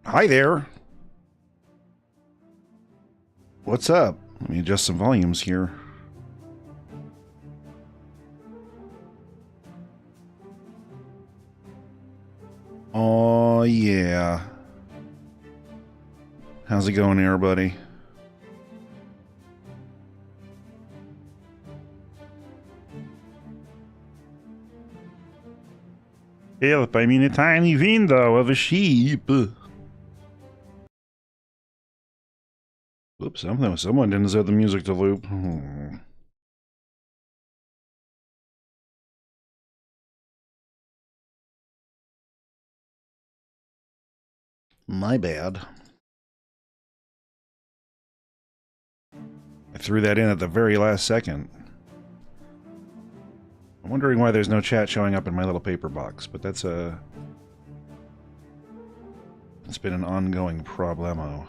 Hi there. What's up? Let me adjust some volumes here. Oh, yeah. How's it going, everybody? Help, I'm in a tiny window of a sheep. Oops, someone didn't set the music to loop. My bad. I threw that in at the very last second. I'm wondering why there's no chat showing up in my little paper box, but it's been an ongoing problemo.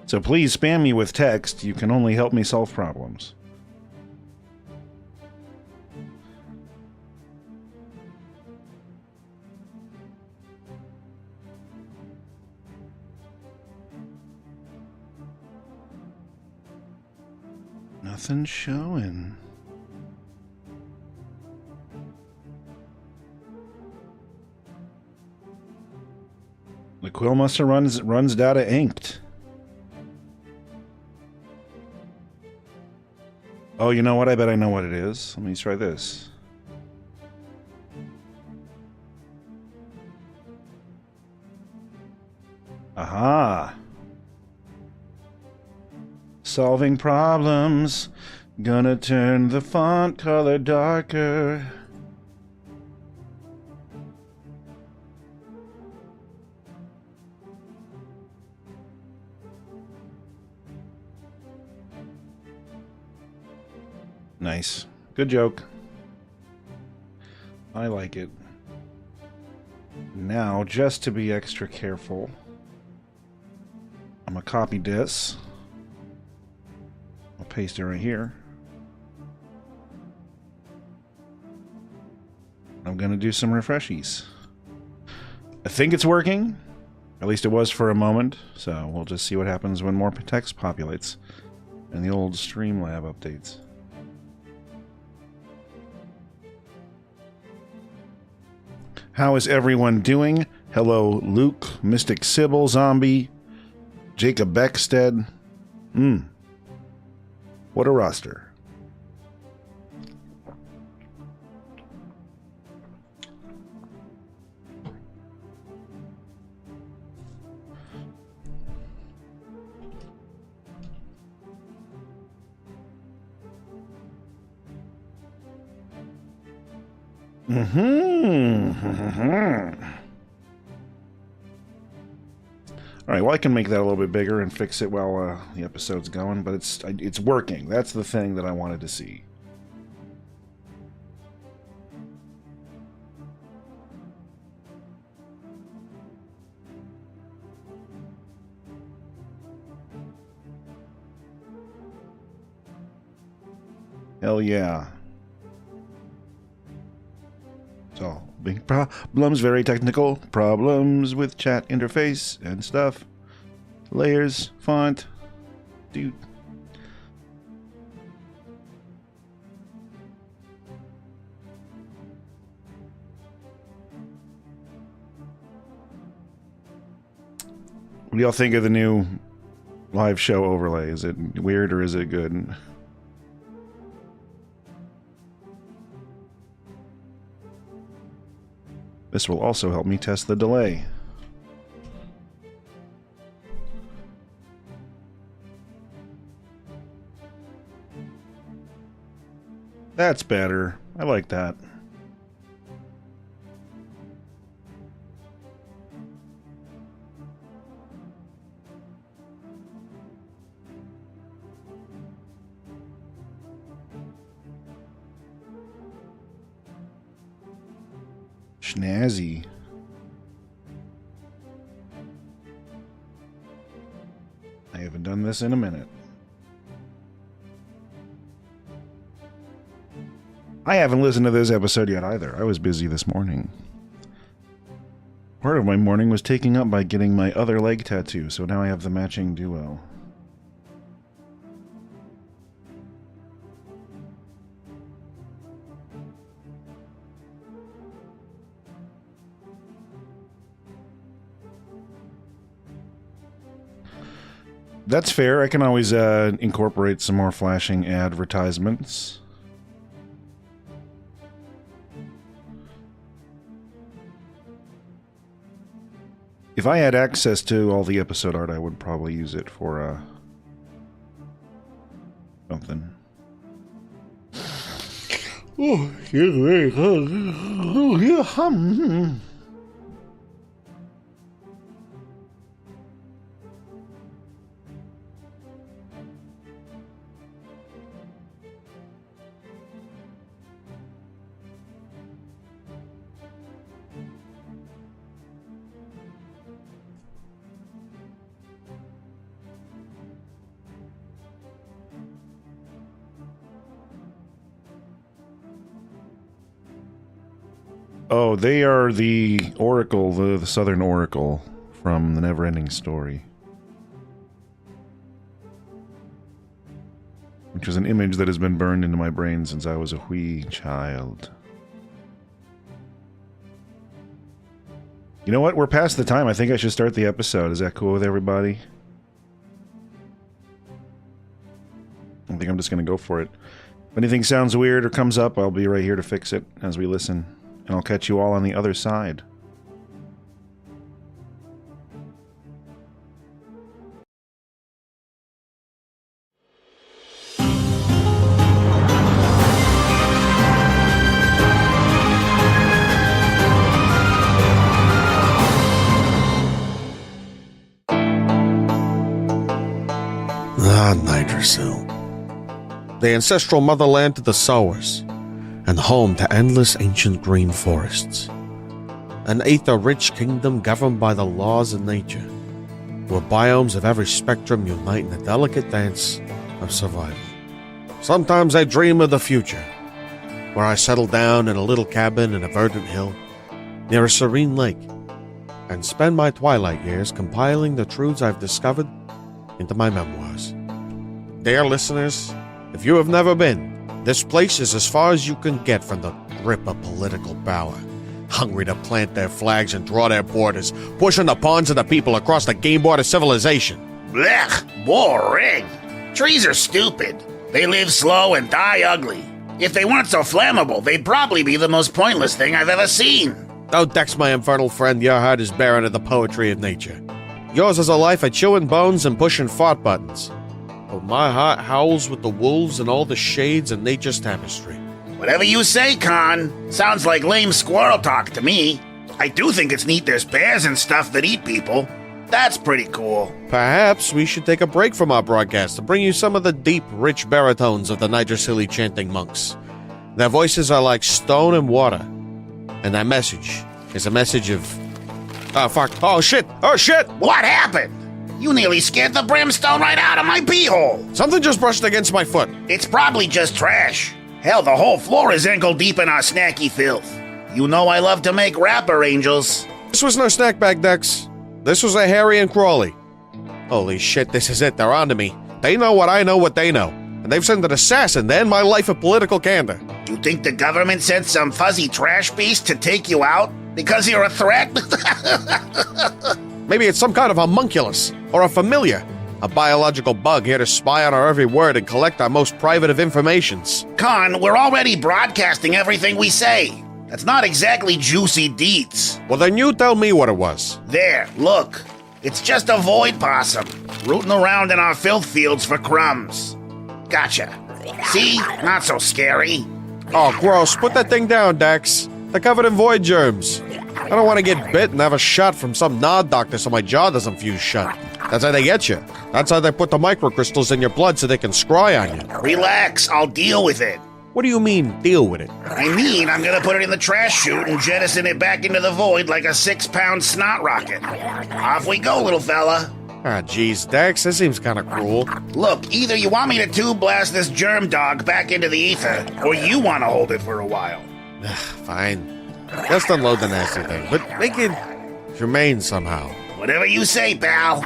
So please spam me with text. You can only help me solve problems. Nothing showing. The quill muster runs data inked. Oh, you know what? I bet I know what it is. Let me try this. Aha! Solving problems. Gonna turn the font color darker. Nice. Good joke. I like it. Now, just to be extra careful, I'm gonna copy this. I'll paste it right here. I'm gonna do some refreshies. I think it's working. At least it was for a moment. So we'll just see what happens when more text populates and the old Streamlab updates. How is everyone doing? Hello, LUQ, Mystic Sybil, Zombie, Jacob Beckstead. What a roster. All right, well, I can make that a little bit bigger and fix it while the episode's going, but it's working. That's the thing that I wanted to see. Hell yeah. So, big problems, very technical problems with chat interface and stuff. Layers, font, dude. What do y'all think of the new live show overlay? Is it weird or is it good? This will also help me test the delay. That's better. I like that. Schnazzy. I haven't done this in a minute. I haven't listened to this episode yet either. I was busy this morning. Part of my morning was taken up by getting my other leg tattoo, so now I have the matching duo. That's fair. I can always incorporate some more flashing advertisements. If I had access to all the episode art, I would probably use it for something. Oh, yeah. Oh, they are the Oracle, the Southern Oracle from the Neverending Story. Which is an image that has been burned into my brain since I was a wee child. You know what? We're past the time. I think I should start the episode. Is that cool with everybody? I think I'm just going to go for it. If anything sounds weird or comes up, I'll be right here to fix it as we listen. And I'll catch you all on the other side. Nydrasili, the ancestral motherland to the sowers, and home to endless ancient green forests. An aether-rich kingdom governed by the laws of nature, where biomes of every spectrum unite in a delicate dance of survival. Sometimes I dream of the future, where I settle down in a little cabin in a verdant hill, near a serene lake, and spend my twilight years compiling the truths I've discovered into my memoirs. Dear listeners, if you have never been, this place is as far as you can get from the grip of political power, hungry to plant their flags and draw their borders, pushing the pawns of the people across the game board of civilization. Blech, boring. Trees are stupid. They live slow and die ugly. If they weren't so flammable, they'd probably be the most pointless thing I've ever seen. Oh, Dex, my infernal friend, your heart is barren of the poetry of nature. Yours is a life of chewing bones and pushing fart buttons. But my heart howls with the wolves and all the shades of nature's tapestry. Whatever you say, Con. Sounds like lame squirrel talk to me. I do think it's neat there's bears and stuff that eat people. That's pretty cool. Perhaps we should take a break from our broadcast to bring you some of the deep, rich baritones of the Nydrasili chanting monks. Their voices are like stone and water. And their message is a message of... Oh, fuck. Oh, shit. Oh, shit. What happened? You nearly scared the brimstone right out of my pee-hole. Something just brushed against my foot. It's probably just trash. Hell, the whole floor is ankle-deep in our snacky filth. You know I love to make rapper angels. This was no snack bag, Dex. This was a Harry and Crawley. Holy shit, this is it. They're onto me. They know what they know. And they've sent an assassin to end my life of political candor. You think the government sent some fuzzy trash beast to take you out? Because you're a threat? Maybe it's some kind of homunculus, or a familiar, a biological bug here to spy on our every word and collect our most private of informations. Con, we're already broadcasting everything we say. That's not exactly juicy deets. Well, then you tell me what it was. There, look. It's just a void possum, rooting around in our filth fields for crumbs. Gotcha. See? Not so scary. Oh, gross. Put that thing down, Dex. They're covered in void germs. I don't want to get bit and have a shot from some nod doctor so my jaw doesn't fuse shut. That's how they get you. That's how they put the microcrystals in your blood so they can scry on you. Relax, I'll deal with it. What do you mean, deal with it? I mean, I'm gonna put it in the trash chute and jettison it back into the void like a 6-pound snot rocket. Off we go, little fella. Ah, geez, Dex, this seems kind of cruel. Look, either you want me to tube blast this germ dog back into the ether, or you want to hold it for a while. Fine. Just unload the nasty thing, but make it humane somehow. Whatever you say, pal.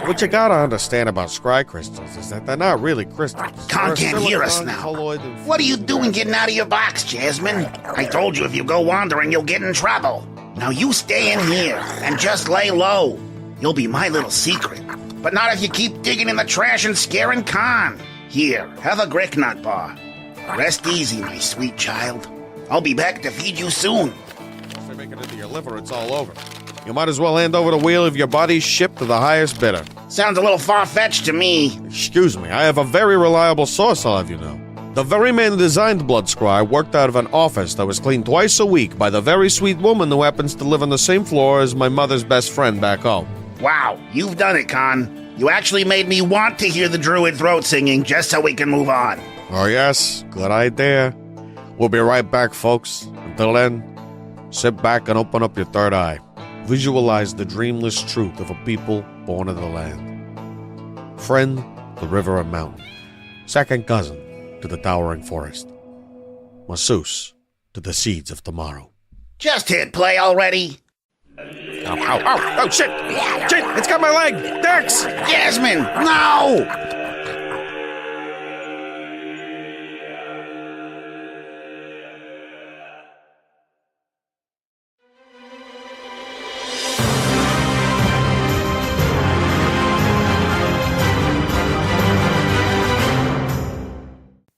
What you gotta understand about scry crystals is that they're not really crystals. Con They're can't hear us silicon, now. colloid, and What are you doing getting out of your box, Jasmine? I told you if you go wandering, you'll get in trouble. Now you stay in here and just lay low. You'll be my little secret. But not if you keep digging in the trash and scaring Con. Here, have a Gricknut bar. Rest easy, my sweet child. I'll be back to feed you soon. If they make it into your liver, it's all over. You might as well hand over the wheel of your body's ship to the highest bidder. Sounds a little far-fetched to me. Excuse me, I have a very reliable source, I'll have you know. The very man who designed Blood Scry worked out of an office that was cleaned twice a week by the very sweet woman who happens to live on the same floor as my mother's best friend back home. Wow, you've done it, Con. You actually made me want to hear the druid throat singing just so we can move on. Oh yes, good idea. We'll be right back, folks. Until then, sit back and open up your third eye. Visualize the dreamless truth of a people born of the land. Friend, the river and mountain. Second cousin to the towering forest. Masseuse to the seeds of tomorrow. Just hit play already. Ow, ow, ow, oh, shit! Shit, it's got my leg! Dex! Jasmine, no!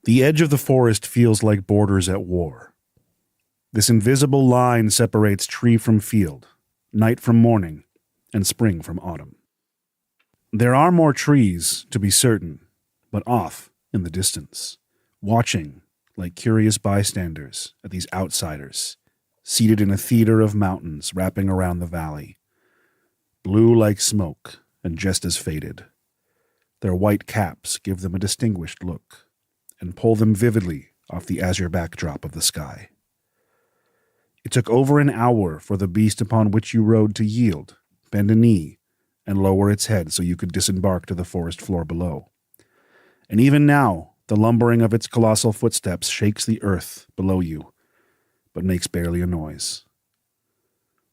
The edge of the forest feels like borders at war. This invisible line separates tree from field, night from morning, and spring from autumn. There are more trees, to be certain, but off in the distance, watching like curious bystanders at these outsiders, seated in a theater of mountains wrapping around the valley, blue like smoke and just as faded. Their white caps give them a distinguished look and pull them vividly off the azure backdrop of the sky. It took over an hour for the beast upon which you rode to yield, bend a knee, and lower its head so you could disembark to the forest floor below. And even now, the lumbering of its colossal footsteps shakes the earth below you, but makes barely a noise.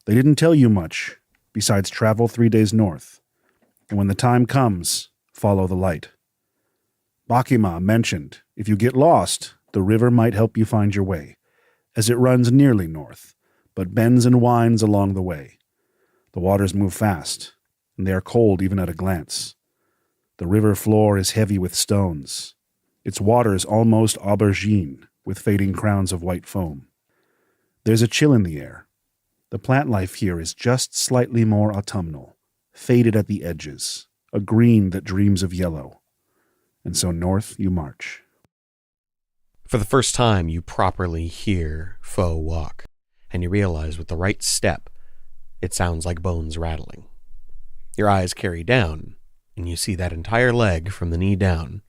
They didn't tell you much, besides travel 3 days north, and when the time comes, follow the light. Bakima mentioned, if you get lost, the river might help you find your way, as it runs nearly north, but bends and winds along the way. The waters move fast, and they are cold even at a glance. The river floor is heavy with stones, its waters almost aubergine, with fading crowns of white foam. There's a chill in the air. The plant life here is just slightly more autumnal, faded at the edges, a green that dreams of yellow. And so north you march. For the first time, you properly hear Foe walk, and you realize with the right step, it sounds like bones rattling. Your eyes carry down, and you see that entire leg from the knee down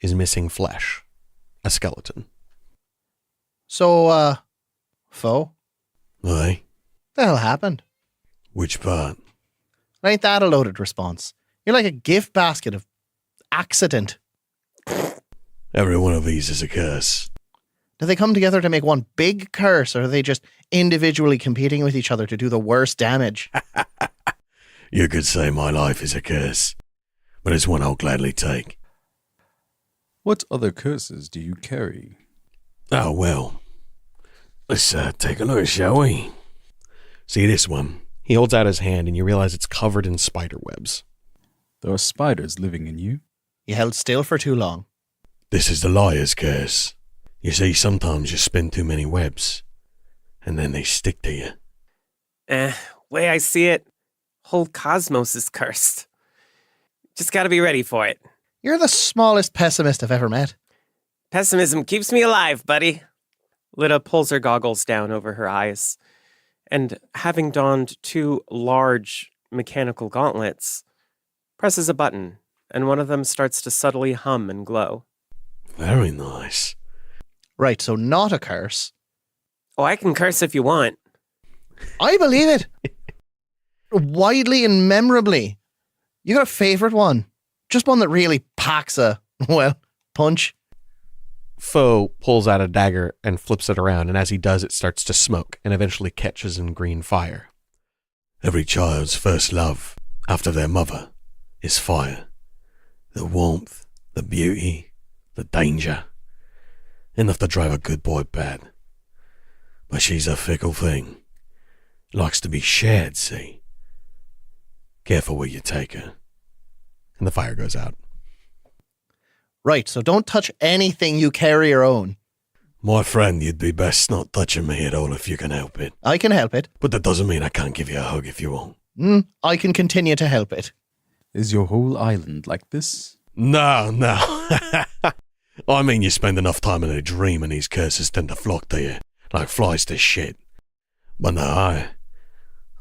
is missing flesh, a skeleton. So, Foe, Aye? the hell happened? Which part? Ain't that a loaded response? You're like a gift basket of accident. Every one of these is a curse. Do they come together to make one big curse, or are they just individually competing with each other to do the worst damage? You could say my life is a curse, but it's one I'll gladly take. What other curses do you carry? Oh, well. Let's take a look, shall we? See this one? He holds out his hand and you realize it's covered in spider webs. There are spiders living in you. You held still for too long. This is the liar's curse. You see, sometimes you spin too many webs, and then they stick to you. Way I see it, whole cosmos is cursed. Just gotta be ready for it. You're the smallest pessimist I've ever met. Pessimism keeps me alive, buddy. Lita pulls her goggles down over her eyes, and having donned 2 large mechanical gauntlets, presses a button, and one of them starts to subtly hum and glow. Very nice. Right, so not a curse. Oh, I can curse if you want. I believe it. Widely and memorably. You got a favorite one? Just one that really packs a, well, punch. Foe pulls out a dagger and flips it around, and as he does, it starts to smoke and eventually catches in green fire. Every child's first love, after their mother, is fire. The warmth, the beauty, the danger. Enough to drive a good boy bad. But she's a fickle thing. Likes to be shared, see? Careful where you take her. And the fire goes out. Right, so don't touch anything you carry or own. My friend, you'd be best not touching me at all if you can help it. I can help it. But that doesn't mean I can't give you a hug if you want. I can continue to help it. Is your whole island like this? No. I mean, you spend enough time in a dream and these curses tend to flock to you, like flies to shit. But no,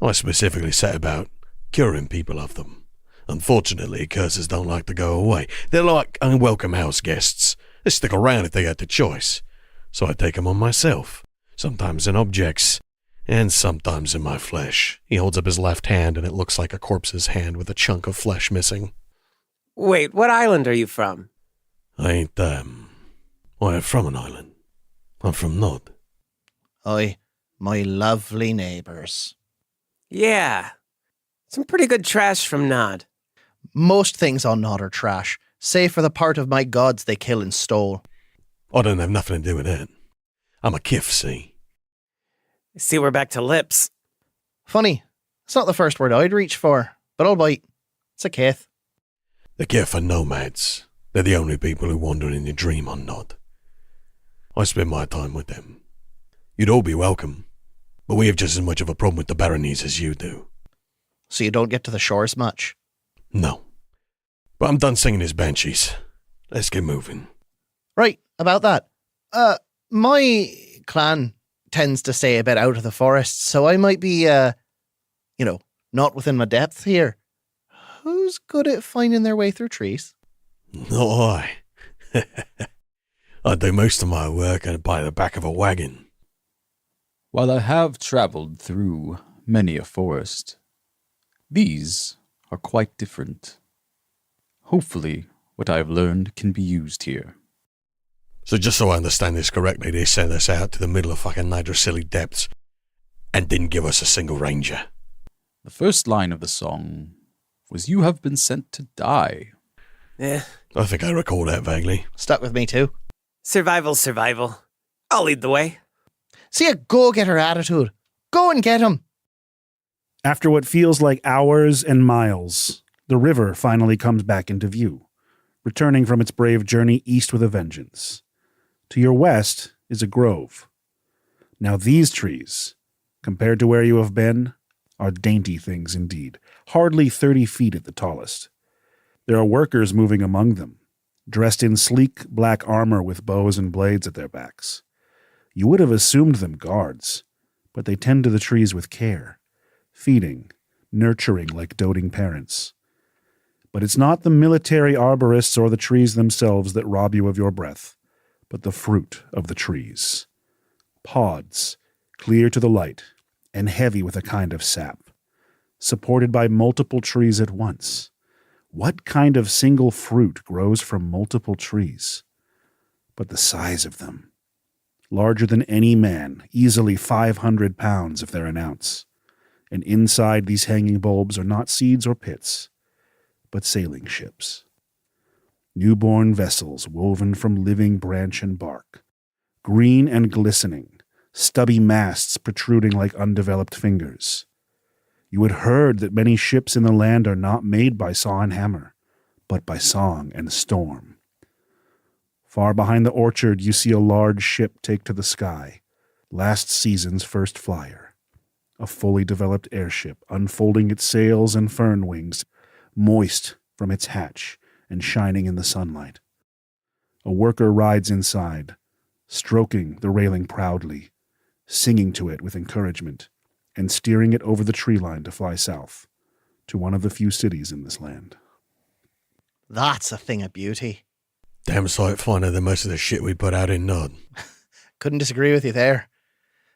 I specifically set about curing people of them. Unfortunately, curses don't like to go away. They're like unwelcome house guests. They stick around if they had the choice. So I take them on myself, sometimes in objects, and sometimes in my flesh. He holds up his left hand, and it looks like a corpse's hand with a chunk of flesh missing. Wait, what island are you from? I ain't, I'm from an island. I'm from Nod. My lovely neighbours. Yeah. Some pretty good trash from Nod. Most things on Nod are trash, save for the part of my gods they kill and stole. I don't have nothing to do with that. I'm a kith, see? See, we're back to lips. Funny, it's not the first word I'd reach for, but I'll bite. It's a kith. The kith are nomads. They're the only people who wander in your dream on Nod. I spend my time with them. You'd all be welcome, but we have just as much of a problem with the baronies as you do. So you don't get to the shores much? No. But I'm done singing his banshees. Let's get moving. Right, about that. My clan tends to stay a bit out of the forest, so I might be, not within my depth here. Who's good at finding their way through trees? Not I. I do most of my work by the back of a wagon. While I have traveled through many a forest, these are quite different. Hopefully, what I have learned can be used here. So just so I understand this correctly, they sent us out to the middle of fucking Nydrasili depths and didn't give us a single ranger. The first line of the song was, "You have been sent to die." Eh, I think I recall that vaguely. Stuck with me too. survival. I'll lead the way. See a go-getter attitude. Go and get him. After what feels like hours and miles, the river finally comes back into view, returning from its brave journey east with a vengeance. To your west is a grove. Now these trees, compared to where you have been, are dainty things indeed, hardly 30 feet at the tallest. There are workers moving among them, dressed in sleek black armor with bows and blades at their backs. You would have assumed them guards, but they tend to the trees with care, feeding, nurturing like doting parents. But it's not the military arborists or the trees themselves that rob you of your breath, but the fruit of the trees. Pods, clear to the light, and heavy with a kind of sap, supported by multiple trees at once. What kind of single fruit grows from multiple trees? But the size of them. Larger than any man, easily 500 pounds if they're an ounce. And inside these hanging bulbs are not seeds or pits, but sailing ships. Newborn vessels woven from living branch and bark, green and glistening, stubby masts protruding like undeveloped fingers. You had heard that many ships in the land are not made by saw and hammer, but by song and storm. Far behind the orchard you see a large ship take to the sky, last season's first flyer. A fully developed airship unfolding its sails and fern wings, moist from its hatch and shining in the sunlight. A worker rides inside, stroking the railing proudly, singing to it with encouragement, and steering it over the tree line to fly south, to one of the few cities in this land. That's a thing of beauty. Damn sight finer than most of the shit we put out in Nod. Couldn't disagree with you there.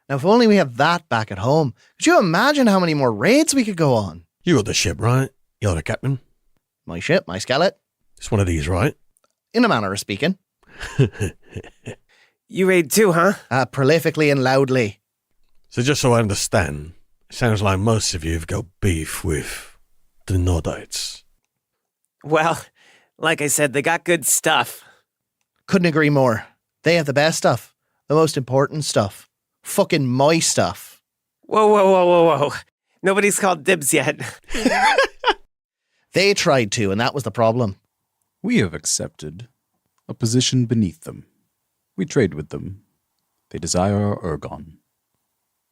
Now, if only we had that back at home. Could you imagine how many more raids we could go on? You got the ship, right? You're the captain? My ship, my skeleton. It's one of these, right? In a manner of speaking. You raid too, huh? Prolifically and loudly. So just so I understand, it sounds like most of you have got beef with the Nordites. Well, like I said, they got good stuff. Couldn't agree more. They have the best stuff. The most important stuff. Fucking my stuff. Whoa. Nobody's called dibs yet. They tried to, and that was the problem. We have accepted a position beneath them. We trade with them. They desire our ergon.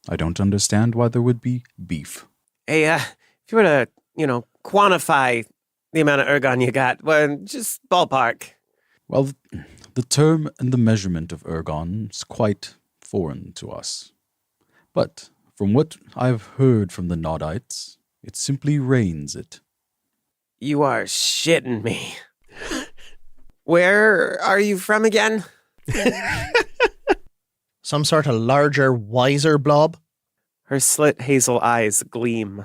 I don't understand why there would be beef. Hey, if you were to, quantify the amount of ergon you got, well, just ballpark. Well, the term and the measurement of ergon is quite foreign to us. But from what I've heard from the Nordites, it simply rains it. You are shitting me. Where are you from again? Some sort of larger, wiser blob. Her slit hazel eyes gleam.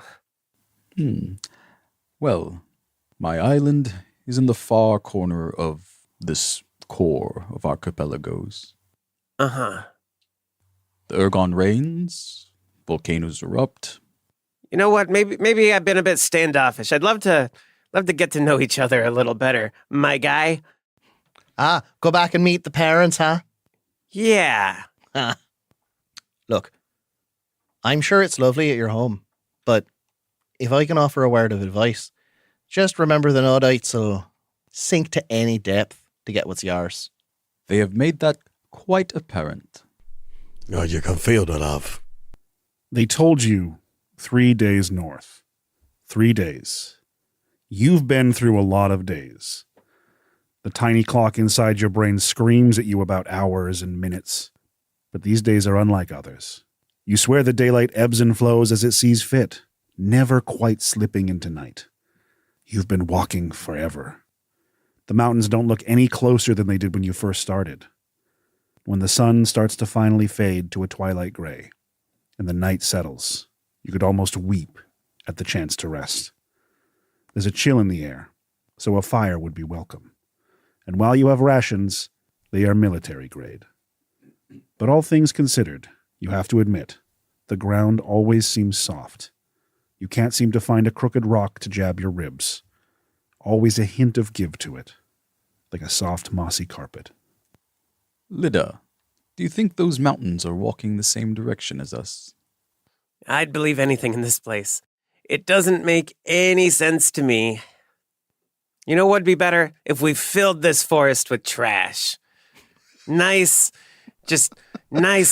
Well, my island is in the far corner of this core of archipelagos. Uh-huh. The ergon rains, volcanoes erupt. You know what? Maybe I've been a bit standoffish. I'd love to get to know each other a little better, my guy. Go back and meet the parents, huh? Yeah. Look, I'm sure it's lovely at your home, but if I can offer a word of advice, just remember the Nordites will sink to any depth to get what's yours. They have made that quite apparent. Oh, you can feel the love. They told you 3 days north. 3 days. You've been through a lot of days. The tiny clock inside your brain screams at you about hours and minutes. But these days are unlike others. You swear the daylight ebbs and flows as it sees fit, never quite slipping into night. You've been walking forever. The mountains don't look any closer than they did when you first started. When the sun starts to finally fade to a twilight gray, and the night settles, you could almost weep at the chance to rest. There's a chill in the air, so a fire would be welcome. And while you have rations, they are military grade. But all things considered, you have to admit, the ground always seems soft. You can't seem to find a crooked rock to jab your ribs. Always a hint of give to it, like a soft mossy carpet. Lida, do you think those mountains are walking the same direction as us? I'd believe anything in this place. It doesn't make any sense to me. You know what'd be better? If we filled this forest with trash. Nice,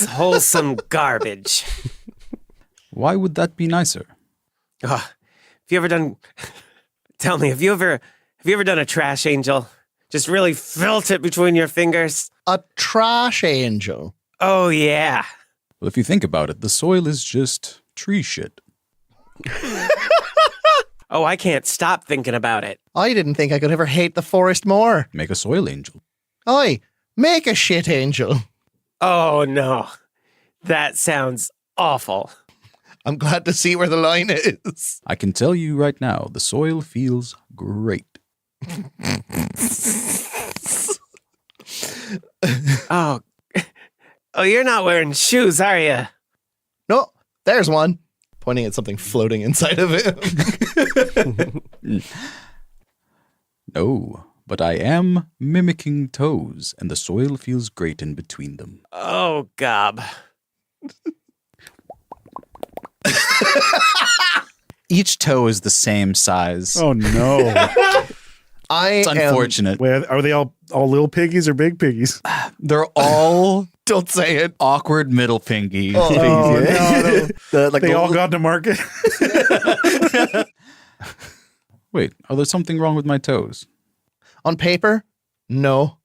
wholesome garbage. Why would that be nicer? Oh, have you ever done... Tell me, have you ever done a trash angel? Just really felt it between your fingers? A trash angel? Oh, yeah. Well, if you think about it, the soil is just tree shit. Oh, I can't stop thinking about it. I didn't think I could ever hate the forest more. Make a soil angel. Oi, make a shit angel. Oh, no. That sounds awful. I'm glad to see where the line is. I can tell you right now, the soil feels great. Oh, you're not wearing shoes, are you? No, there's one. Pointing at something floating inside of it. No, but I am mimicking toes, and the soil feels great in between them. Oh, gob. Each toe is the same size. Oh, no. It's unfortunate. Wait, are they all little piggies or big piggies? They're all Don't say it. awkward middle pinky. Oh, no. Like They the all little- got to market? Wait, are there something wrong with my toes? On paper, no.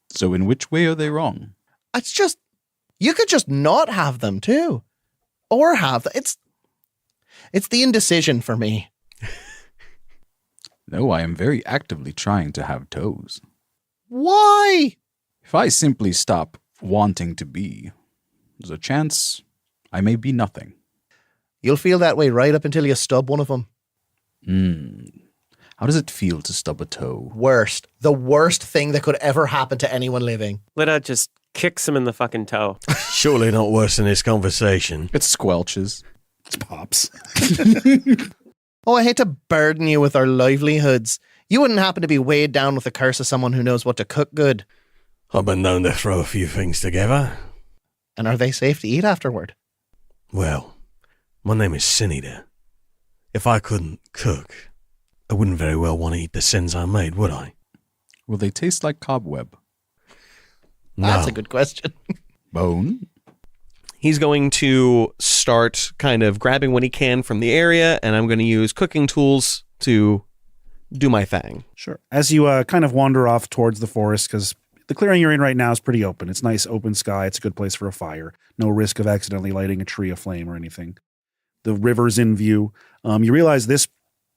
So in which way are they wrong? It's just, you could just not have them too. Or have them. It's the indecision for me. No, I am very actively trying to have toes. Why? If I simply stop wanting to be, there's a chance I may be nothing. You'll feel that way right up until you stub one of them. How does it feel to stub a toe? Worst. The worst thing that could ever happen to anyone living. Lita just kicks him in the fucking toe. Surely not worse than this conversation. It squelches. It's Pops. Oh, I hate to burden you with our livelihoods. You wouldn't happen to be weighed down with the curse of someone who knows what to cook good. I've been known to throw a few things together. And are they safe to eat afterward? Well, my name is Sin Eater. If I couldn't cook, I wouldn't very well want to eat the sins I made, would I? Will they taste like cobweb? No. That's a good question. Bone? He's going to start kind of grabbing what he can from the area, and I'm going to use cooking tools to do my thing. Sure. As you kind of wander off towards the forest, because the clearing you're in right now is pretty open. It's nice open sky. It's a good place for a fire. No risk of accidentally lighting a tree aflame or anything. The river's in view. You realize this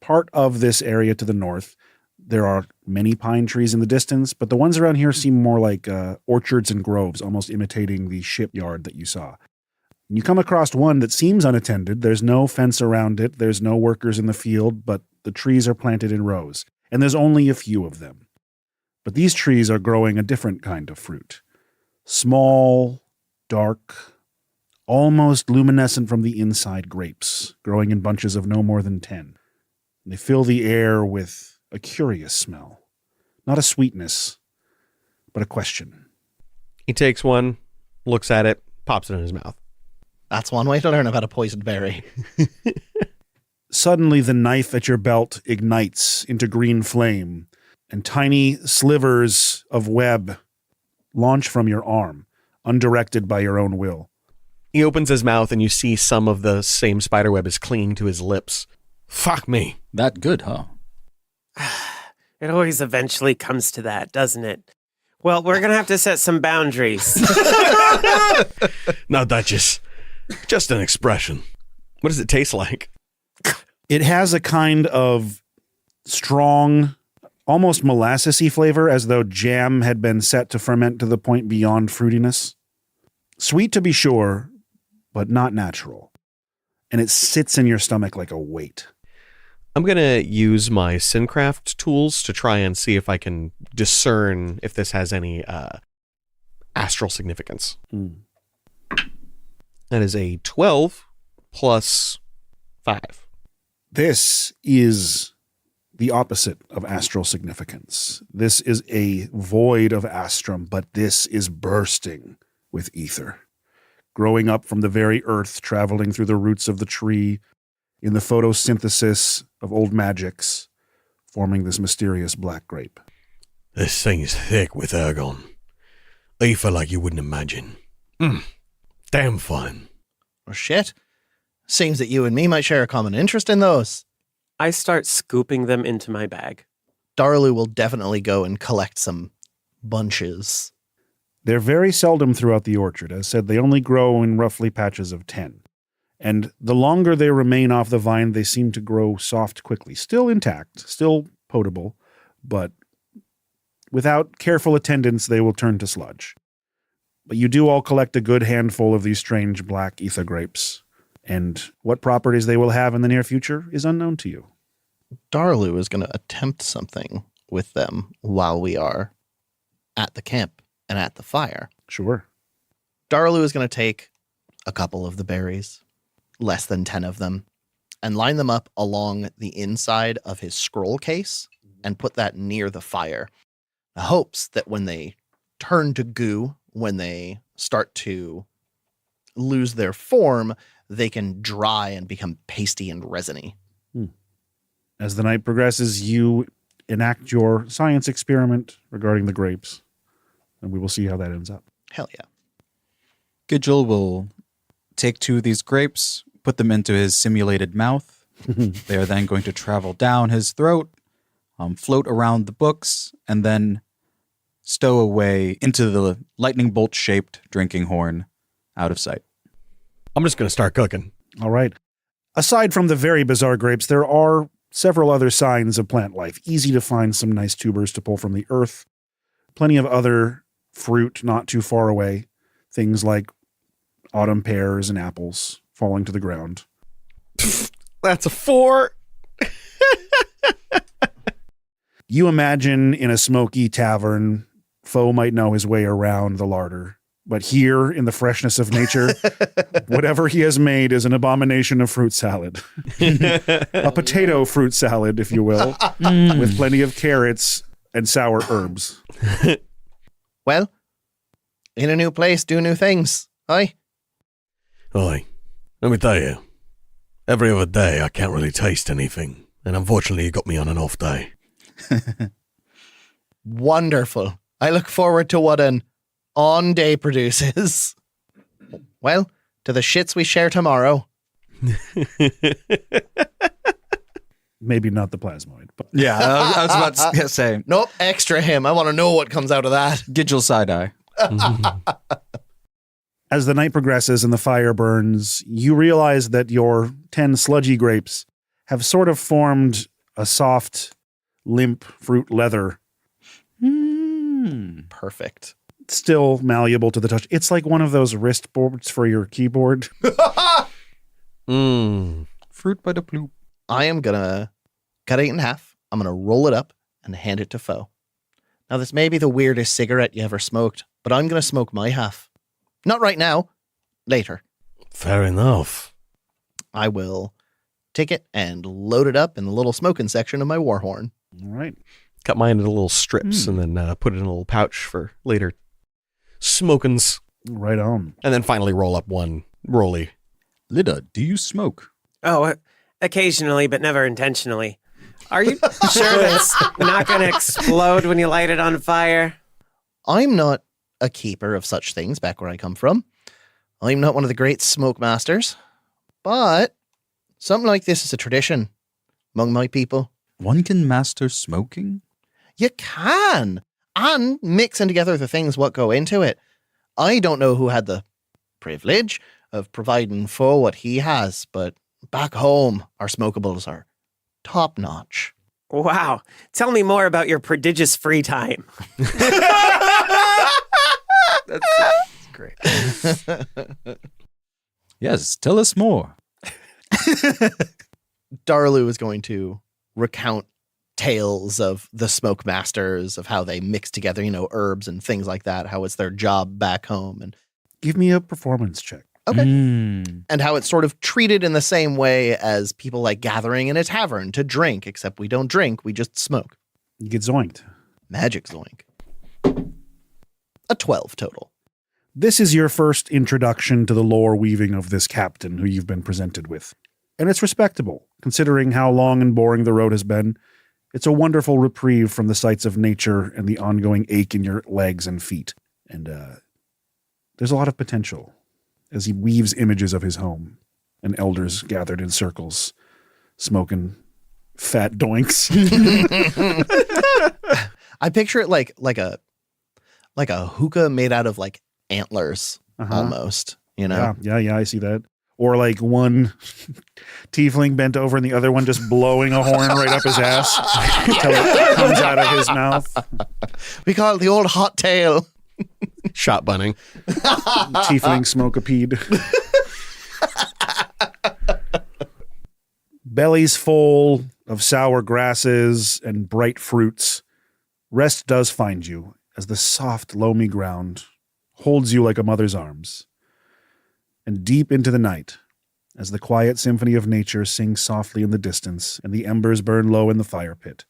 part of this area to the north, there are many pine trees in the distance, but the ones around here seem more like orchards and groves, almost imitating the shipyard that you saw. You come across one that seems unattended. There's no fence around it. There's no workers in the field, but the trees are planted in rows, and there's only a few of them. But these trees are growing a different kind of fruit. Small, dark, almost luminescent from the inside grapes, growing in bunches of no more than 10. They fill the air with a curious smell. Not a sweetness, but a question. He takes one, looks at it, pops it in his mouth. That's one way to learn about a poisoned berry. Suddenly, the knife at your belt ignites into green flame, and tiny slivers of web launch from your arm, undirected by your own will. He opens his mouth, and you see some of the same spider web is clinging to his lips. Fuck me. That good, huh? It always eventually comes to that, doesn't it? Well, we're going to have to set some boundaries. No, Duchess. Just an expression. What does it taste like? It has a kind of strong, almost molassesy flavor, as though jam had been set to ferment to the point beyond fruitiness. Sweet to be sure, but not natural. And it sits in your stomach like a weight. I'm going to use my Syncraft tools to try and see if I can discern if this has any astral significance. That is a 12 plus 5. This is the opposite of astral significance. This is a void of astrum, but this is bursting with ether, growing up from the very earth, traveling through the roots of the tree, in the photosynthesis of old magics, forming this mysterious black grape. This thing is thick with ergon. Ether like you wouldn't imagine. Damn fine. Oh, shit. Seems that you and me might share a common interest in those. I start scooping them into my bag. Darlu will definitely go and collect some bunches. They're very seldom throughout the orchard. As said, they only grow in roughly patches of 10. And the longer they remain off the vine, they seem to grow soft quickly. Still intact, still potable, but without careful attendance, they will turn to sludge. But you do all collect a good handful of these strange black ether grapes, and what properties they will have in the near future is unknown to you. Darlu is going to attempt something with them while we are at the camp and at the fire. Sure. Darlu is going to take a couple of the berries, less than 10 of them, and line them up along the inside of his scroll case and put that near the fire. The hopes that when they turn to goo, when they start to lose their form, they can dry and become pasty and resiny. As the night progresses, you enact your science experiment regarding the grapes, and we will see how that ends up. Hell yeah. Gidgel will take 2 of these grapes, put them into his simulated mouth. They are then going to travel down his throat, float around the books, and then stow away into the lightning bolt-shaped drinking horn out of sight. I'm just going to start cooking. All right. Aside from the very bizarre grapes, there are several other signs of plant life. Easy to find some nice tubers to pull from the earth. Plenty of other fruit not too far away. Things like autumn pears and apples falling to the ground. That's a 4. You imagine in a smoky tavern, Foe might know his way around the larder. But here, in the freshness of nature, whatever he has made is an abomination of fruit salad. A potato fruit salad, if you will, with plenty of carrots and sour herbs. Well, in a new place, do new things. Aye? Aye. Let me tell you, every other day I can't really taste anything. And unfortunately, you got me on an off day. Wonderful. I look forward to what an on day produces. Well, to the shits we share tomorrow. Maybe not the plasmoid. But Yeah, I was about to say. Nope, extra him. I want to know what comes out of that. Gidgel side eye. as the night progresses and the fire burns, you realize that your 10 sludgy grapes have sort of formed a soft, limp fruit leather. Perfect. Still malleable to the touch. It's like one of those wrist boards for your keyboard. Fruit by the bloop. I am going to cut it in half. I'm going to roll it up and hand it to Foe. Now, this may be the weirdest cigarette you ever smoked, but I'm going to smoke my half. Not right now. Later. Fair enough. I will take it and load it up in the little smoking section of my war horn. All right. Cut mine into little strips and then put it in a little pouch for later smokins. Right on. And then finally roll up one rolly. Lida, do you smoke? Oh, occasionally, but never intentionally. Are you sure that's not going to explode when you light it on fire? I'm not a keeper of such things back where I come from. I'm not one of the great smoke masters. But something like this is a tradition among my people. One can master smoking? You can. And mixing together the things what go into it. I don't know who had the privilege of providing Foe what he has, but back home, our smokables are top notch. Wow. Tell me more about your prodigious free time. That's great. Yes, tell us more. Darlu is going to recount tales of the smoke masters, of how they mix together, herbs and things like that, how it's their job back home. And give me a performance check. Okay. And how it's sort of treated in the same way as people like gathering in a tavern to drink, except we don't drink, we just smoke. You get zoinked. Magic zoink. A 12 total. This is your first introduction to the lore weaving of this captain who you've been presented with. And it's respectable, considering how long and boring the road has been. It's a wonderful reprieve from the sights of nature and the ongoing ache in your legs and feet. And there's a lot of potential as he weaves images of his home and elders gathered in circles, smoking fat doinks. I picture it like a hookah made out of like antlers almost, Yeah, I see that. Or like one tiefling bent over and the other one just blowing a horn right up his ass until it comes out of his mouth. We call it the old hot tail. Shot bunning. Tiefling smoke-a-peed. Bellies full of sour grasses and bright fruits, rest does find you as the soft, loamy ground holds you like a mother's arms. And deep into the night, as the quiet symphony of nature sings softly in the distance and the embers burn low in the fire pit,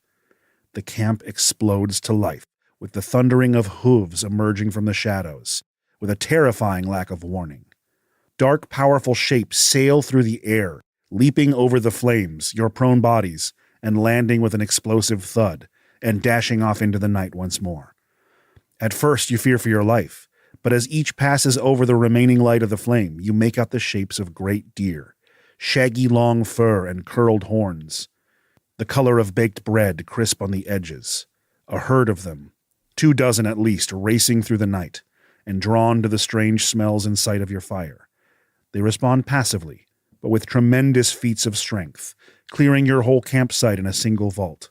the camp explodes to life with the thundering of hooves emerging from the shadows, with a terrifying lack of warning. Dark, powerful shapes sail through the air, leaping over the flames, your prone bodies, and landing with an explosive thud, and dashing off into the night once more. At first you fear for your life, but as each passes over the remaining light of the flame, you make out the shapes of great deer, shaggy long fur and curled horns, the color of baked bread crisp on the edges, a herd of them, 24 at least, racing through the night, and drawn to the strange smells in sight of your fire. They respond passively, but with tremendous feats of strength, clearing your whole campsite in a single vault.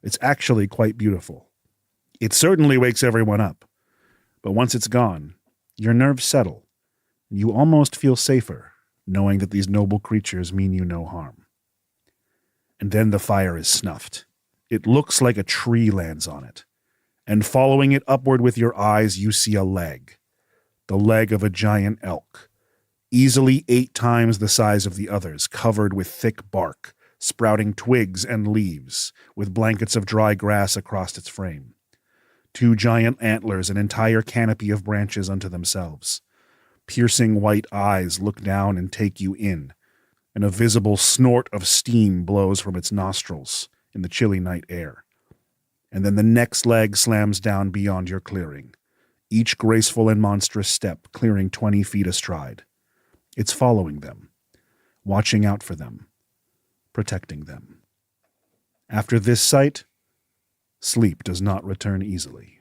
It's actually quite beautiful. It certainly wakes everyone up. But once it's gone, your nerves settle, and you almost feel safer, knowing that these noble creatures mean you no harm. And then the fire is snuffed, It looks like a tree lands on it, and following it upward with your eyes, you see a leg. The leg of a giant elk, easily 8 times the size of the others, covered with thick bark, sprouting twigs and leaves, with blankets of dry grass across its frame. 2 giant antlers, an entire canopy of branches unto themselves. Piercing white eyes look down and take you in, and a visible snort of steam blows from its nostrils in the chilly night air. And then the next leg slams down beyond your clearing, each graceful and monstrous step clearing 20 feet astride. It's following them, watching out for them, protecting them. After this sight, sleep does not return easily.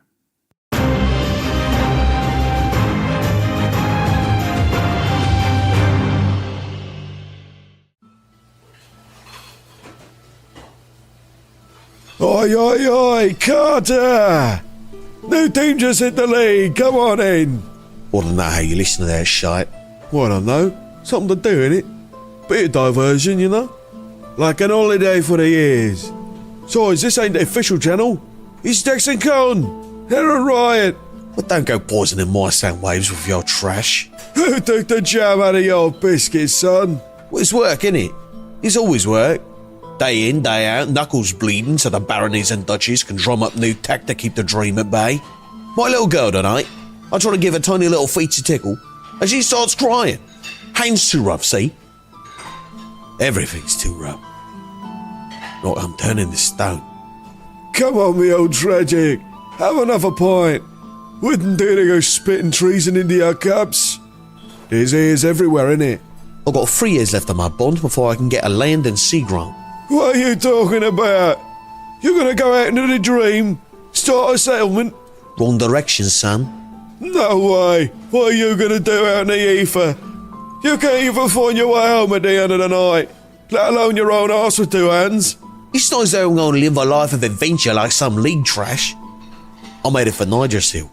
Oi, oi, oi, Carter! New team just hit the league, come on in! I don't know how you listen to that shite. Well, I don't know, something to do in it. Bit of diversion, you know? Like an holiday for the ears. Besides, this ain't the official channel. It's Dexon Con! They're a riot! Well, don't go poisoning my sound waves with your trash. Who took the jam out of your biscuits, son? Well, it's work, innit? It's always work. Day in, day out, knuckles bleeding so the baronies and duchies can drum up new tech to keep the dream at bay. My little girl tonight, I try to give her tiny little feet a tickle, and she starts crying. Hands too rough, see? Everything's too rough. Like I'm turning to stone. Come on, me old tragic. Have another pint. Wouldn't do to go spitting treason into your cups. There's ears everywhere, innit? I've got 3 years left of my bond before I can get a land and sea grant. What are you talking about? You're gonna go out into the dream? Start a settlement? Wrong direction, son. No way. What are you gonna do out in the ether? You can't even find your way home at the end of the night, let alone your own arse with 2 hands. It's not as though I'm going to live a life of adventure like some league trash. I'm headed for Nydrasili.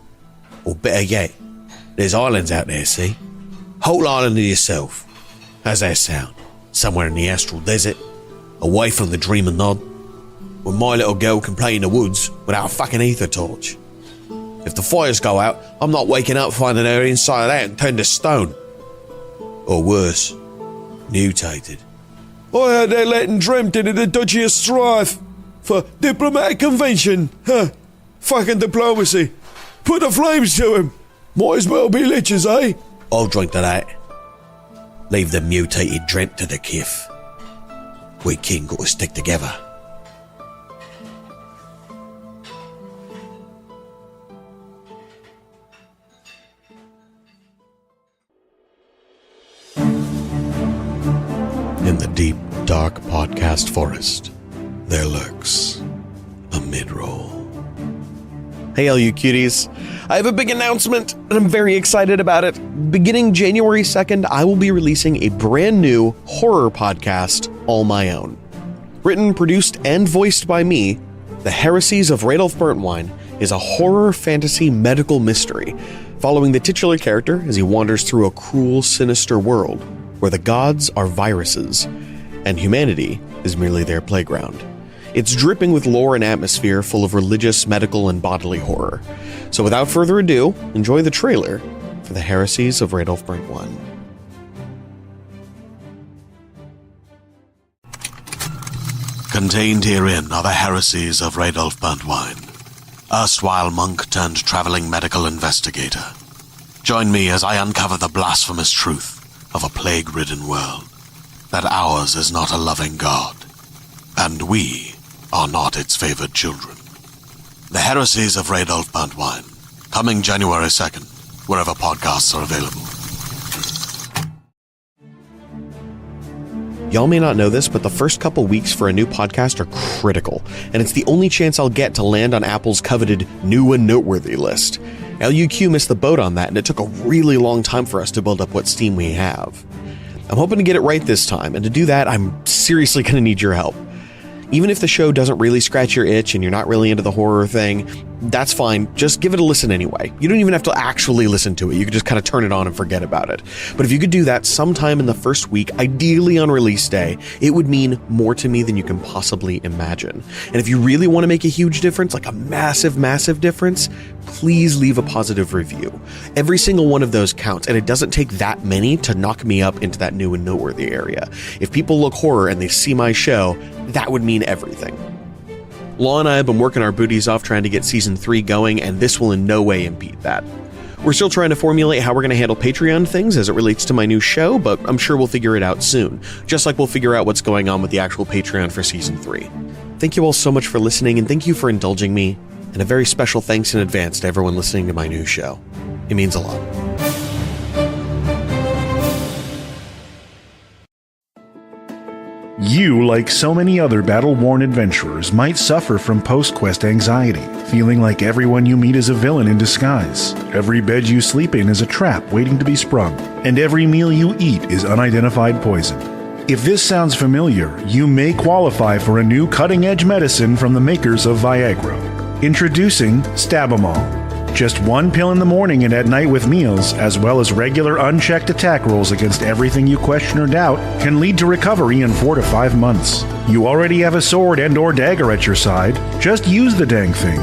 Or better yet, there's islands out there, see? Whole island to yourself. How's that sound? Somewhere in the astral desert, away from the dream and nod, where my little girl can play in the woods without a fucking ether torch. If the fires go out, I'm not waking up finding her inside out and turned to stone. Or worse, mutated. I heard they're letting Dreamt into the Duchy of Strife for diplomatic convention. Huh. Fucking diplomacy. Put the flames to him. Might as well be liches, eh? I'll drink to that. Leave the mutated Dreamt to the kith. We kin got to stick together. In the deep, dark podcast forest, there lurks a mid-roll. Hey, LU cuties. I have a big announcement, and I'm very excited about it. Beginning January 2nd, I will be releasing a brand new horror podcast all my own. Written, produced, and voiced by me, The Heresies of Radolf Burntwine is a horror fantasy medical mystery, following the titular character as he wanders through a cruel, sinister world where the gods are viruses, and humanity is merely their playground. It's dripping with lore and atmosphere full of religious, medical, and bodily horror. So without further ado, enjoy the trailer for The Heresies of Radolf Burntwine. Contained herein are the heresies of Radolf Burntwine, erstwhile monk turned traveling medical investigator. Join me as I uncover the blasphemous truth of a plague-ridden world, that ours is not a loving God, and we are not its favored children. The Heresies of Radolf Burntwine, coming January 2nd, wherever podcasts are available. Y'all may not know this, but the first couple weeks for a new podcast are critical, and it's the only chance I'll get to land on Apple's coveted new and noteworthy list. LUQ missed the boat on that, and it took a really long time for us to build up what steam we have. I'm hoping to get it right this time, and to do that, I'm seriously going to need your help. Even if the show doesn't really scratch your itch and you're not really into the horror thing, that's fine. Just give it a listen anyway. You don't even have to actually listen to it. You could just kind of turn it on and forget about it. But if you could do that sometime in the first week, ideally on release day, it would mean more to me than you can possibly imagine. And if you really want to make a huge difference, like a massive, massive difference, please leave a positive review. Every single one of those counts, and it doesn't take that many to knock me up into that new and noteworthy area. If people look horror and they see my show, that would mean everything. Law and I have been working our booties off trying to get Season 3 going, and this will in no way impede that. We're still trying to formulate how we're going to handle Patreon things as it relates to my new show, but I'm sure we'll figure it out soon, just like we'll figure out what's going on with the actual Patreon for Season 3. Thank you all so much for listening, and thank you for indulging me, and a very special thanks in advance to everyone listening to my new show. It means a lot. You, like so many other battle-worn adventurers, might suffer from post-quest anxiety, feeling like everyone you meet is a villain in disguise. Every bed you sleep in is a trap waiting to be sprung, and every meal you eat is unidentified poison. If this sounds familiar, you may qualify for a new cutting-edge medicine from the makers of Viagra. Introducing Stabamol. Just one pill in the morning and at night with meals, as well as regular unchecked attack rolls against everything you question or doubt, can lead to recovery in 4 to 5 months. You already have a sword and or dagger at your side. Just use the dang thing.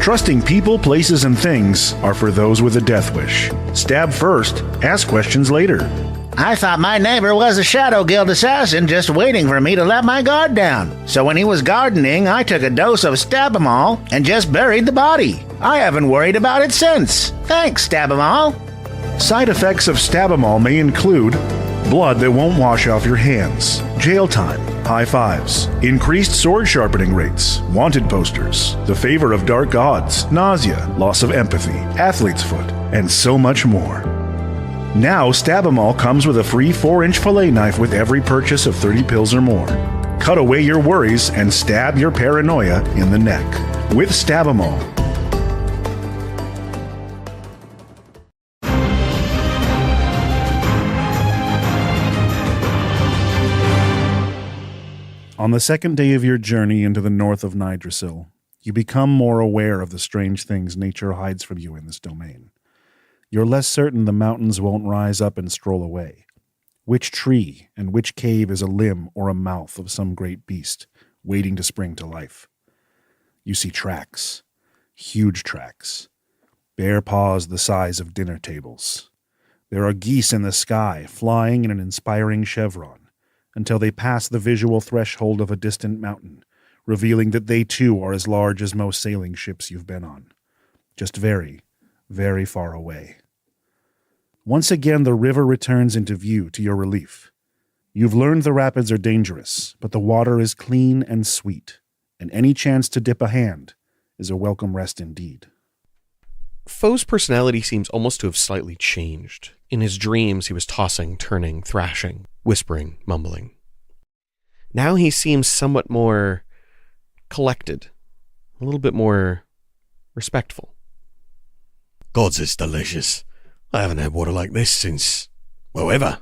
Trusting people, places, and things are for those with a death wish. Stab first, ask questions later. I thought my neighbor was a Shadow Guild assassin just waiting for me to let my guard down. So when he was gardening, I took a dose of Stabamol and just buried the body. I haven't worried about it since. Thanks, Stabamol. Side effects of Stabamol may include blood that won't wash off your hands, jail time, high fives, increased sword sharpening rates, wanted posters, the favor of dark gods, nausea, loss of empathy, athlete's foot, and so much more. Now, Stabamol comes with a free 4-inch fillet knife with every purchase of 30 pills or more. Cut away your worries and stab your paranoia in the neck with Stabamol. On the second day of your journey into the north of Nydrasili, you become more aware of the strange things nature hides from you in this domain. You're less certain the mountains won't rise up and stroll away. Which tree and which cave is a limb or a mouth of some great beast waiting to spring to life? You see tracks, huge tracks, bare paws the size of dinner tables. There are geese in the sky flying in an inspiring chevron until they pass the visual threshold of a distant mountain, revealing that they too are as large as most sailing ships you've been on, just very, very far away. Once again, the river returns into view to your relief. You've learned the rapids are dangerous, but the water is clean and sweet, and any chance to dip a hand is a welcome rest indeed. Foe's personality seems almost to have slightly changed. In his dreams, he was tossing, turning, thrashing, whispering, mumbling. Now he seems somewhat more collected, a little bit more respectful. Gods, it's delicious. I haven't had water like this since, well, ever.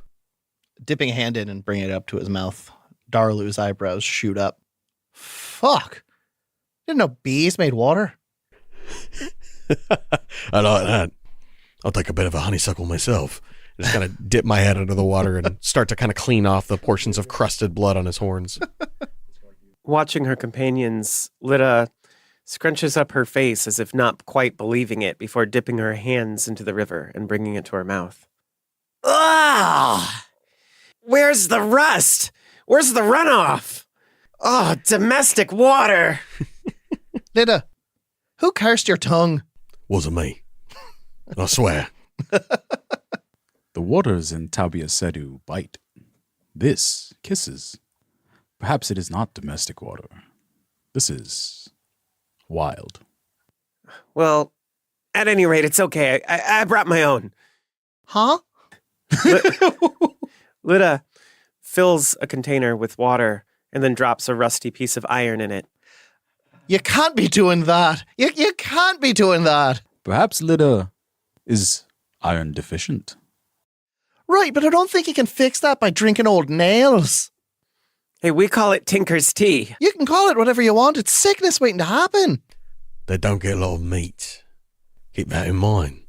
Dipping a hand in and bringing it up to his mouth, Darlu's eyebrows shoot up. Fuck. Didn't know bees made water. I like that. I'll take a bit of a honeysuckle myself. Just kind of dip my head under the water and start to kind of clean off the portions of crusted blood on his horns. Watching her companions, Lita scrunches up her face as if not quite believing it before dipping her hands into the river and bringing it to her mouth. Ah! Where's the rust? Where's the runoff? Oh, domestic water! Lita, who cursed your tongue? Wasn't me. I swear. The waters in Tabia Sedu bite. This kisses. Perhaps it is not domestic water. This is wild. Well, at any rate, it's okay. I brought my own. Huh? Lita fills a container with water and then drops a rusty piece of iron in it. You can't be doing that. You can't be doing that. Perhaps Lida is iron deficient. Right, but I don't think you can fix that by drinking old nails. Hey, we call it Tinker's Tea. You can call it whatever you want. It's sickness waiting to happen. they don't get a lot of meat. Keep that in mind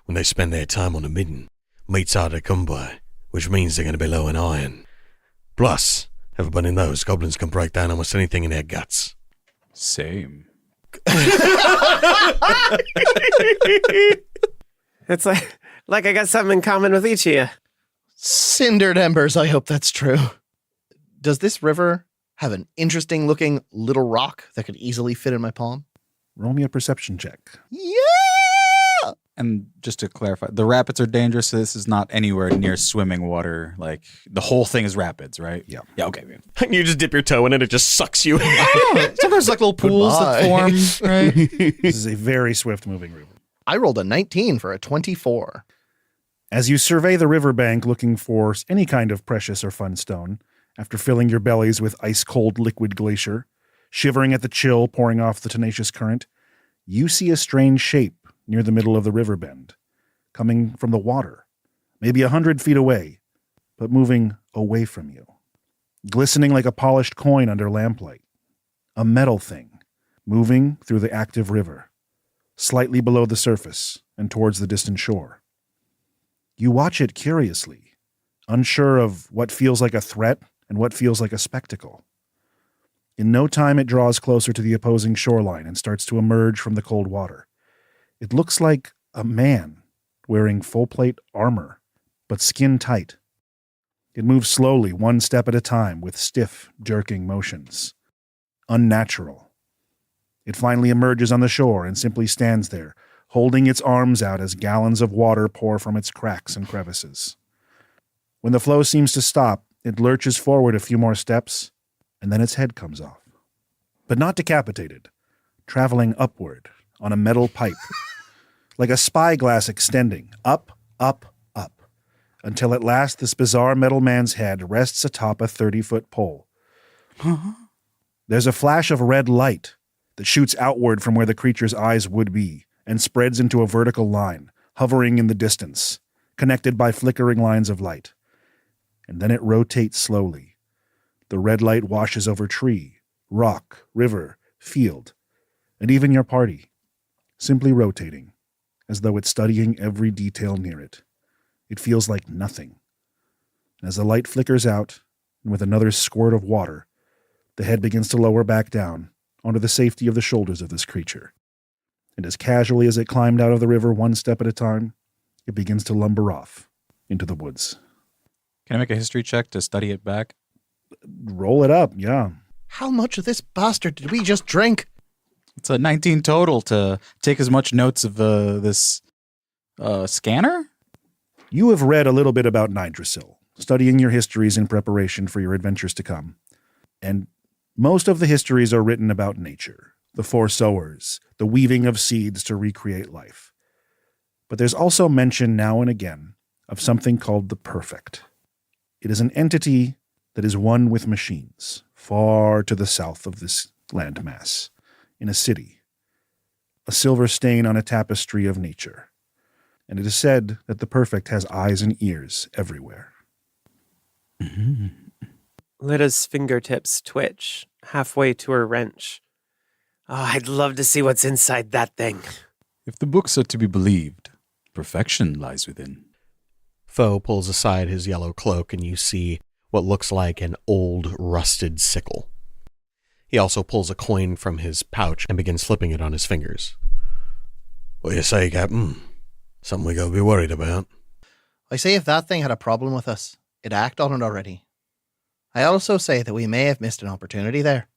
when they spend their time on the midden. Meat's hard to come by, which means they're going to be low in iron. Plus, everybody knows goblins can break down almost anything in their guts. Same. It's like I got something in common with each of you. Cindered embers, I hope that's true. Does this river have an interesting looking little rock that could easily fit in my palm? Roll me a perception check. Yeah! And just to clarify, the rapids are dangerous, so this is not anywhere near swimming water. Like, the whole thing is rapids, right? Yeah. Yeah, okay. You just dip your toe in it, it just sucks you. Sometimes like little pools that form, right? This is a very swift moving river. I rolled a 19 for a 24. As you survey the riverbank looking for any kind of precious or fun stone, after filling your bellies with ice-cold liquid glacier, shivering at the chill pouring off the tenacious current, you see a strange shape near the middle of the river bend, coming from the water, maybe 100 feet away, but moving away from you, glistening like a polished coin under lamplight. A metal thing, moving through the active river, slightly below the surface and towards the distant shore. You watch it curiously, unsure of what feels like a threat and what feels like a spectacle. In no time, it draws closer to the opposing shoreline and starts to emerge from the cold water. It looks like a man wearing full-plate armor, but skin tight. It moves slowly, one step at a time, with stiff, jerking motions. Unnatural. It finally emerges on the shore and simply stands there, holding its arms out as gallons of water pour from its cracks and crevices. When the flow seems to stop, it lurches forward a few more steps, and then its head comes off. But not decapitated, traveling upward on a metal pipe, like a spyglass extending, up, up, up, until at last this bizarre metal man's head rests atop a 30-foot pole. There's a flash of red light that shoots outward from where the creature's eyes would be and spreads into a vertical line, hovering in the distance, connected by flickering lines of light. And then it rotates slowly. The red light washes over tree, rock, river, field, and even your party, simply rotating, as though it's studying every detail near it. It feels like nothing. And as the light flickers out, and with another squirt of water, the head begins to lower back down onto the safety of the shoulders of this creature. And as casually as it climbed out of the river one step at a time, it begins to lumber off into the woods. Can I make a history check to study it back? Roll it up, yeah. How much of this bastard did we just drink? It's a 19 total to take as much notes of this scanner? You have read a little bit about Nydrasili, studying your histories in preparation for your adventures to come. And most of the histories are written about nature, the four sowers, the weaving of seeds to recreate life. But there's also mention now and again of something called the perfect. It is an entity that is one with machines, far to the south of this landmass, in a city, a silver stain on a tapestry of nature. And it is said that the perfect has eyes and ears everywhere. Mm-hmm. Lyda's fingertips twitch, halfway to her wrench. Oh, I'd love to see what's inside that thing. If the books are to be believed, perfection lies within. Foe pulls aside his yellow cloak and you see what looks like an old, rusted sickle. He also pulls a coin from his pouch and begins flipping it on his fingers. What do you say, Captain? Something we gotta be worried about. I say if that thing had a problem with us, it'd act on it already. I also say that we may have missed an opportunity there.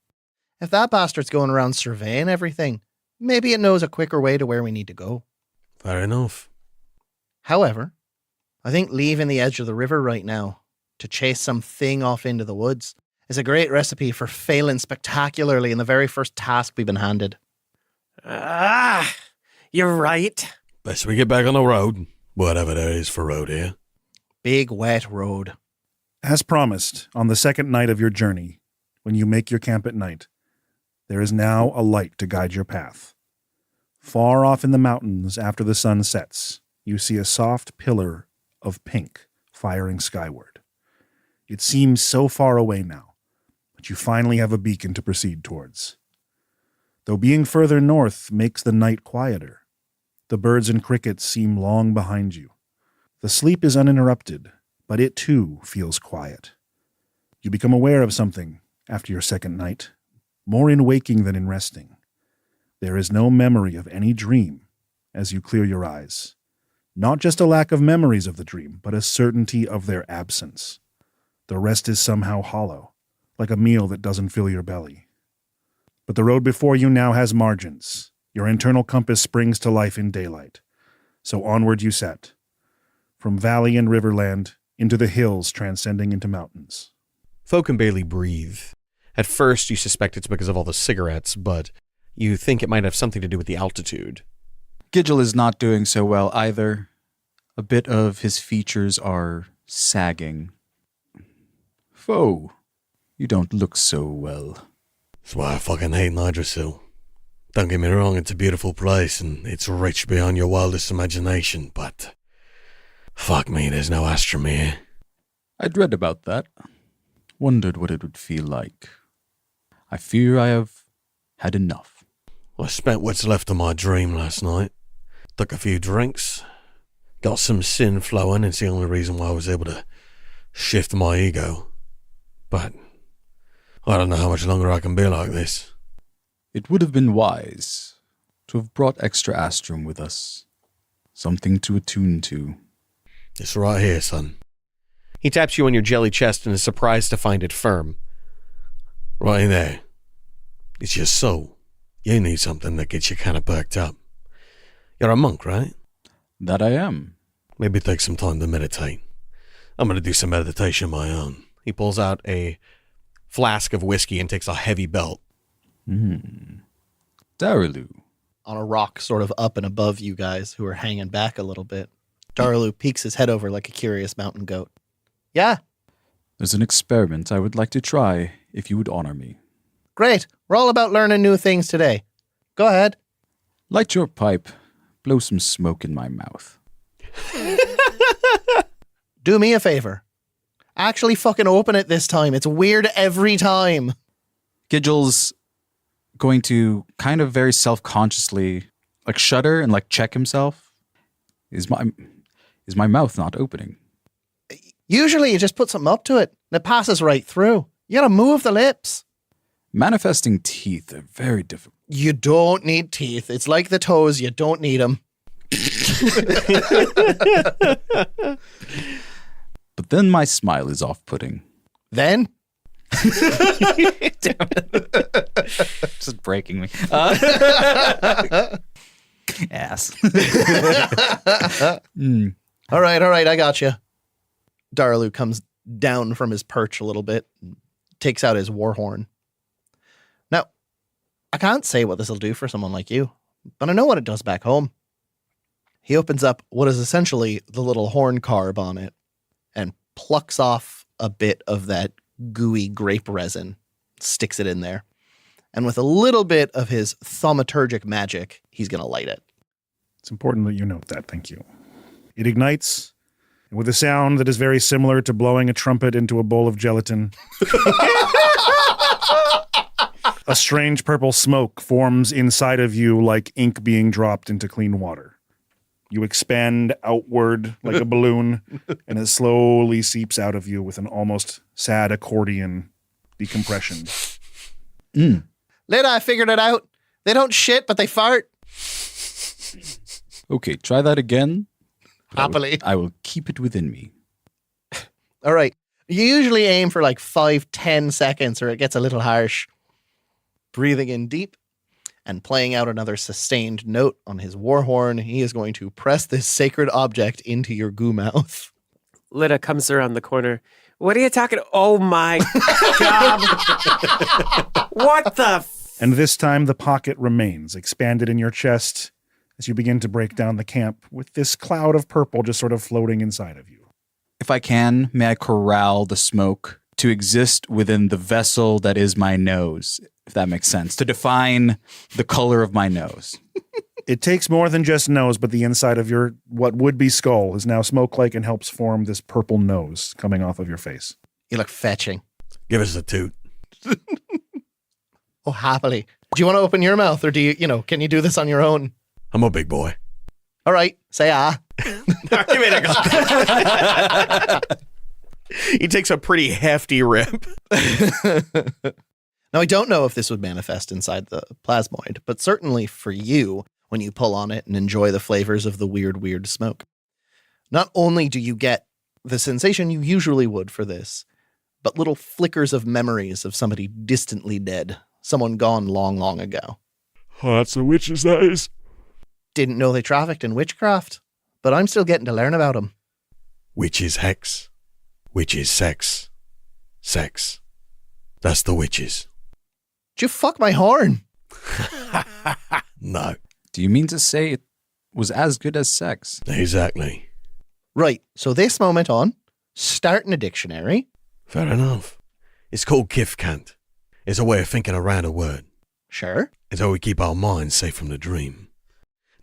If that bastard's going around surveying everything, maybe it knows a quicker way to where we need to go. Fair enough. However, I think leaving the edge of the river right now to chase some thing off into the woods is a great recipe for failing spectacularly in the very first task we've been handed. Ah, you're right. Best we get back on the road, whatever there is for road here. Big wet road. As promised, on the second night of your journey, when you make your camp at night, there is now a light to guide your path. Far off in the mountains after the sun sets, you see a soft pillar of pink firing skyward. It seems so far away now, but you finally have a beacon to proceed towards. though being further north makes the night quieter. The birds and crickets seem long behind you. The sleep is uninterrupted, but it too feels quiet. You become aware of something after your second night, more in waking than in resting. There is no memory of any dream as you clear your eyes. Not just a lack of memories of the dream, but a certainty of their absence. The rest is somehow hollow, like a meal that doesn't fill your belly. But the road before you now has margins. Your internal compass springs to life in daylight. So onward you set, from valley and riverland into the hills transcending into mountains. Foe can barely breathe. At first, you suspect it's because of all the cigarettes, but you think it might have something to do with the altitude. Gidgel is not doing so well either. A bit of his features are sagging. Foe, you don't look so well. That's why I fucking hate Nydrasili. Don't get me wrong, it's a beautiful place and it's rich beyond your wildest imagination, but fuck me, there's no astrum here. I'd read about that. Wondered what it would feel like. I fear I have had enough. I spent what's left of my dream last night. Took a few drinks. Got some sin flowing. It's the only reason why I was able to shift my ego. But I don't know how much longer I can be like this. It would have been wise to have brought extra astrum with us. Something to attune to. It's right here, son. He taps you on your jelly chest and is surprised to find it firm. Right in there. It's your soul. You need something that gets you kind of perked up. You're a monk, right? That I am. Maybe take some time to meditate. I'm going to do some meditation of my own. He pulls out a flask of whiskey and takes a heavy belt. Daralu. On a rock sort of up and above you guys who are hanging back a little bit, Daralu peeks his head over like a curious mountain goat. Yeah, There's an experiment I would like to try if you would honor me. great. We're all about learning new things today. Go ahead. Light your pipe. Blow some smoke in my mouth. Do me a favor. Actually fucking open it this time. It's weird every time. Gidgel's going to kind of very self-consciously like shudder and like check himself. Is my mouth not opening? Usually you just put something up to it and it passes right through. You gotta move the lips. Manifesting teeth are very difficult. You don't need teeth. It's like the toes. You don't need them. But then my smile is off-putting. Then? Just breaking me. Ass. All right. I got you. Daralu comes down from his perch a little bit and takes out his war horn. Now, I can't say what this will do for someone like you, but I know what it does back home. He opens up what is essentially the little horn carb on it and plucks off a bit of that gooey grape resin, sticks it in there, and with a little bit of his thaumaturgic magic, he's going to light it. It's important that you note that, thank you. It ignites, and with a sound that is very similar to blowing a trumpet into a bowl of gelatin, a strange purple smoke forms inside of you like ink being dropped into clean water. You expand outward like a balloon, and it slowly seeps out of you with an almost sad accordion decompression. Lid, I figured it out. They don't shit, but they fart. Okay, try that again. Happily. I will keep it within me. All right. You usually aim for like 5-10 seconds or it gets a little harsh. Breathing in deep and playing out another sustained note on his war horn, he is going to press this sacred object into your goo mouth. Lida comes around the corner. What are you talking? Oh my God. What the? And this time the pocket remains expanded in your chest as you begin to break down the camp with this cloud of purple just sort of floating inside of you. If I can, may I corral the smoke to exist within the vessel that is my nose, if that makes sense, to define the color of my nose. It takes more than just nose, but the inside of your what would be skull is now smoke-like and helps form this purple nose coming off of your face. You look fetching. Give us a toot. Oh, happily. Do you want to open your mouth, or do you, can you do this on your own? I'm a big boy. All right, say ah. Give it a go. He takes a pretty hefty rip. Now, I don't know if this would manifest inside the plasmoid, but certainly for you, when you pull on it and enjoy the flavors of the weird smoke. Not only do you get the sensation you usually would for this, but little flickers of memories of somebody distantly dead, someone gone long ago. Oh, that's the witches, that is. Didn't know they trafficked in witchcraft, but I'm still getting to learn about them. Witches hex. Witches sex. Sex. That's the witches. Did you fuck my horn? No. Do you mean to say it was as good as sex? Exactly. Right, so this moment on, starting a dictionary. Fair enough. It's called kifkant. It's a way of thinking around a word. Sure. It's how we keep our minds safe from the dream.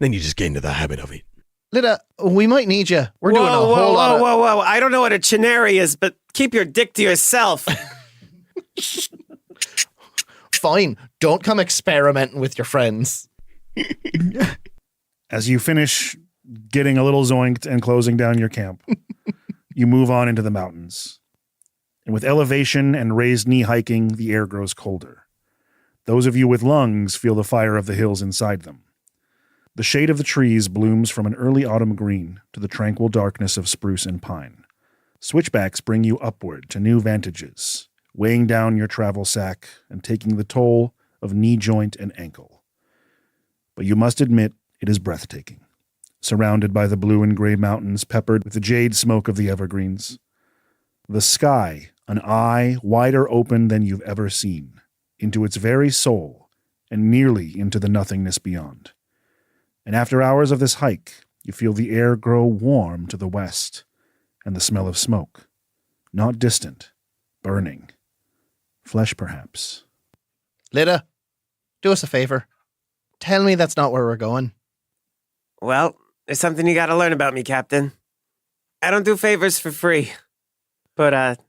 Then you just get into the habit of it. Lida, we might need you. We're doing a whole lot of... Whoa. I don't know what a chinary is, but keep your dick to yourself. Fine, don't come experimenting with your friends. As you finish getting a little zoinked and closing down your camp, you move on into the mountains. And with elevation and raised knee hiking, the air grows colder. Those of you with lungs feel the fire of the hills inside them. The shade of the trees blooms from an early autumn green to the tranquil darkness of spruce and pine. Switchbacks bring you upward to new vantages, weighing down your travel sack and taking the toll of knee joint and ankle. But you must admit it is breathtaking, surrounded by the blue and gray mountains peppered with the jade smoke of the evergreens. The sky, an eye wider open than you've ever seen, into its very soul and nearly into the nothingness beyond. And after hours of this hike, you feel the air grow warm to the west and the smell of smoke, not distant, burning. Flesh, perhaps. Lida, do us a favor. Tell me that's not where we're going. Well, there's something you gotta learn about me, Captain. I don't do favors for free. But,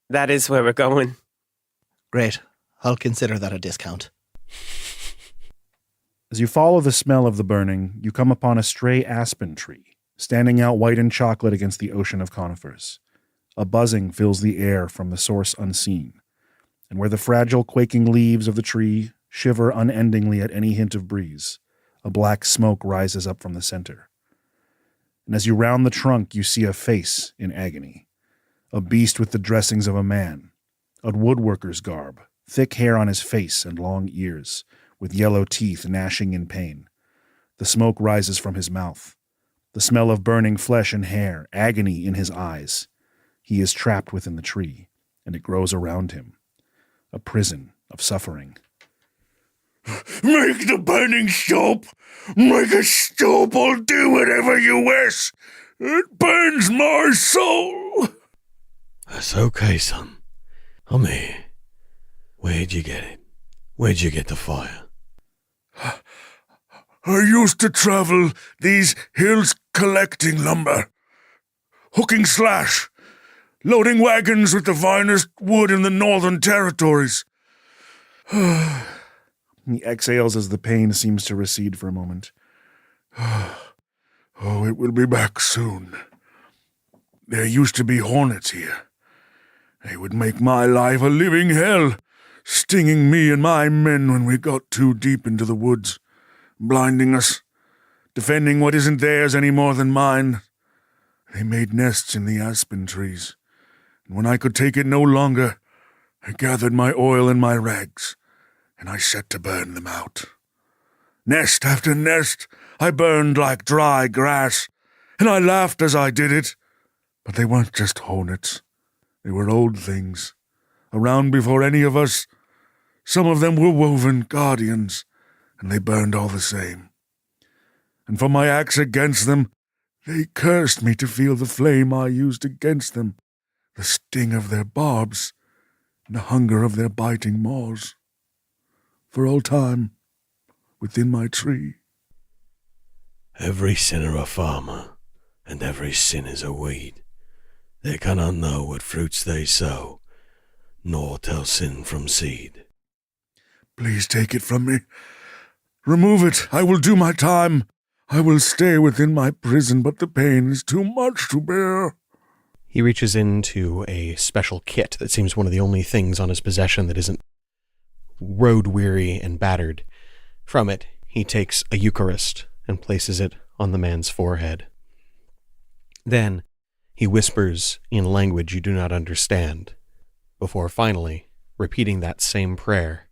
that is where we're going. Great. I'll consider that a discount. As you follow the smell of the burning, you come upon a stray aspen tree, standing out white and chocolate against the ocean of conifers. A buzzing fills the air from the source unseen, and where the fragile, quaking leaves of the tree shiver unendingly at any hint of breeze, a black smoke rises up from the center. And as you round the trunk, you see a face in agony, a beast with the dressings of a man, a woodworker's garb, thick hair on his face and long ears, with yellow teeth gnashing in pain. The smoke rises from his mouth, the smell of burning flesh and hair, agony in his eyes. He is trapped within the tree, and it grows around him, a prison of suffering. Make the burning stop! Make it stop! I'll do whatever you wish! It burns my soul! That's okay, son. I'm here. Where'd you get it? Where'd you get the fire? I used to travel these hills collecting lumber, hooking slash, loading wagons with the finest wood in the Northern Territories. He exhales as the pain seems to recede for a moment. Oh, it will be back soon. There used to be hornets here. They would make my life a living hell, stinging me and my men when we got too deep into the woods, blinding us, defending what isn't theirs any more than mine. They made nests in the aspen trees, and when I could take it no longer, I gathered my oil and my rags, and I set to burn them out. Nest after nest, I burned like dry grass, and I laughed as I did it. But they weren't just hornets. They were old things, around before any of us. Some of them were woven guardians, and they burned all the same. And for my axe against them, they cursed me to feel the flame I used against them, the sting of their barbs, and the hunger of their biting maws. For all time, within my tree. Every sinner a farmer, and every sin is a weed. They cannot know what fruits they sow, nor tell sin from seed. Please take it from me. Remove it. I will do my time. I will stay within my prison, but the pain is too much to bear. He reaches into a special kit that seems one of the only things on his possession that isn't road-weary and battered. From it, he takes a Eucharist and places it on the man's forehead. Then, he whispers in language you do not understand, before finally, repeating that same prayer,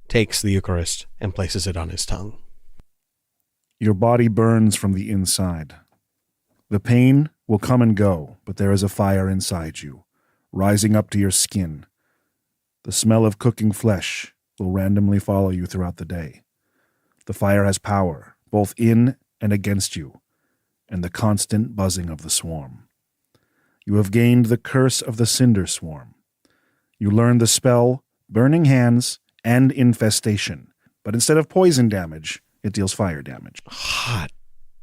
takes the Eucharist and places it on his tongue. Your body burns from the inside. The pain will come and go, but there is a fire inside you, rising up to your skin. The smell of cooking flesh will randomly follow you throughout the day. The fire has power, both in and against you, and the constant buzzing of the swarm. You have gained the curse of the cinder swarm. You learn the spell Burning Hands and Infestation, but instead of poison damage, it deals fire damage. Hot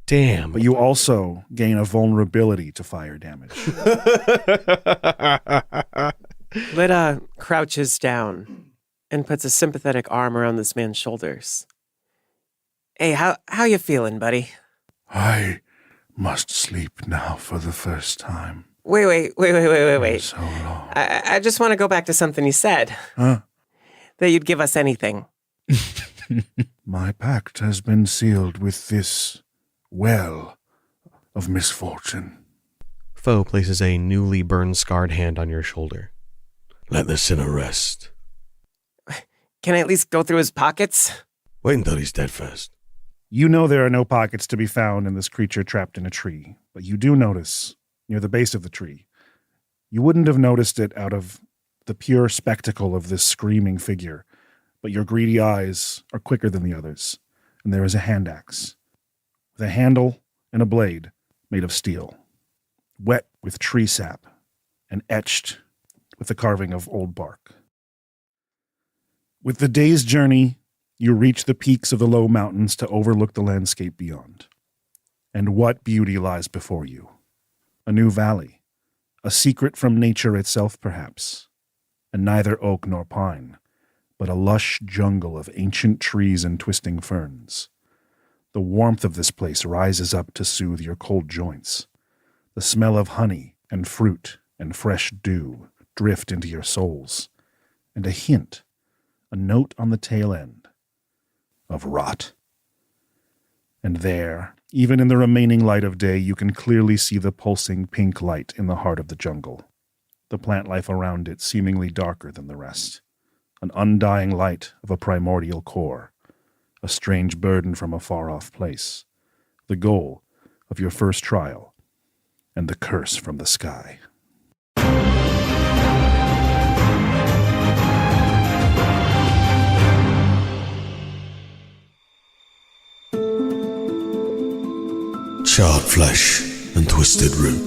damn. But you also gain a vulnerability to fire damage. Lita crouches down and puts a sympathetic arm around this man's shoulders. Hey, how you feeling, buddy? I must sleep now for the first time. Wait. So long. I just want to go back to something you said. Huh? That you'd give us anything. My pact has been sealed with this well of misfortune. Foe places a newly burn-scarred hand on your shoulder. Let the sinner rest. Can I at least go through his pockets? Wait until he's dead first. You know there are no pockets to be found in this creature trapped in a tree, but you do notice, near the base of the tree. You wouldn't have noticed it out of the pure spectacle of this screaming figure, but your greedy eyes are quicker than the others, and there is a hand axe, with a handle and a blade made of steel, wet with tree sap, and etched with the carving of old bark. With the day's journey, you reach the peaks of the low mountains to overlook the landscape beyond. And what beauty lies before you? A new valley, a secret from nature itself, perhaps, and neither oak nor pine, but a lush jungle of ancient trees and twisting ferns. The warmth of this place rises up to soothe your cold joints. The smell of honey and fruit and fresh dew drift into your souls, and a hint, a note on the tail end, of rot. And there, even in the remaining light of day, you can clearly see the pulsing pink light in the heart of the jungle, the plant life around it seemingly darker than the rest, an undying light of a primordial core, a strange burden from a far-off place, the goal of your first trial, and the curse from the sky. Charred flesh and twisted root.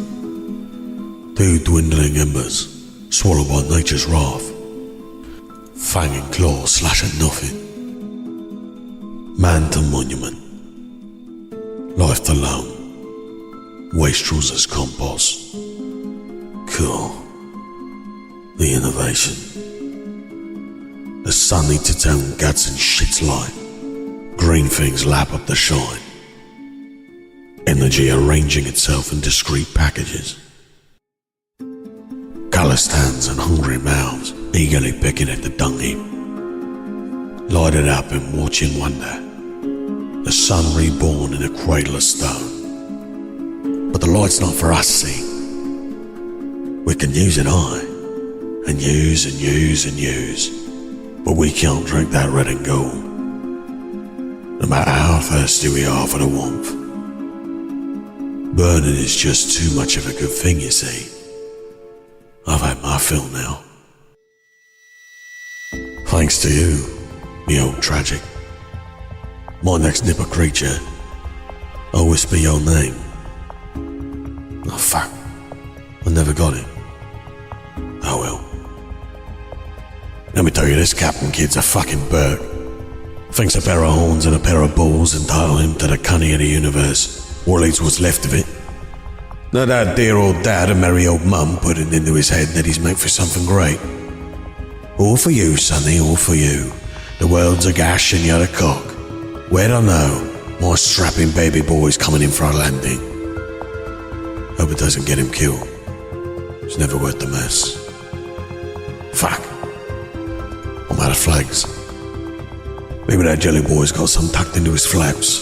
2 dwindling embers, swallowed by nature's wrath. Fang and claw slash at nothing. Man to monument. Life to loam. Wastrels as compost. Cool. The innovation. The sun eats its own guts and shits light. Green things lap up the shine. Energy arranging itself in discrete packages. Calloused hands and hungry mouths eagerly picking at the dung heap. Lighted up in watching wonder. The sun reborn in a cradle of stone. But the light's not for us, see. We can use it high, and use and use and use, but we can't drink that red and gold. No matter how thirsty we are for the warmth. Burning is just too much of a good thing, you see. I've had my fill now. Thanks to you, me old tragic. My next nipper creature, I'll whisper your name. Oh fuck, I never got it. Oh well. Let me tell you, this Captain Kid's a fucking Burke. Thinks a pair of horns and a pair of balls entitle him to the cunning of the universe. Or at least what's left of it. Now that dear old dad and merry old mum put it into his head that he's made for something great. All for you, sonny, all for you. The world's a gash and you're a cock. Where I know, my strapping baby boy's coming in for a landing. Hope it doesn't get him killed. It's never worth the mess. Fuck. I'm out of flags. Maybe that jelly boy's got some tucked into his flaps.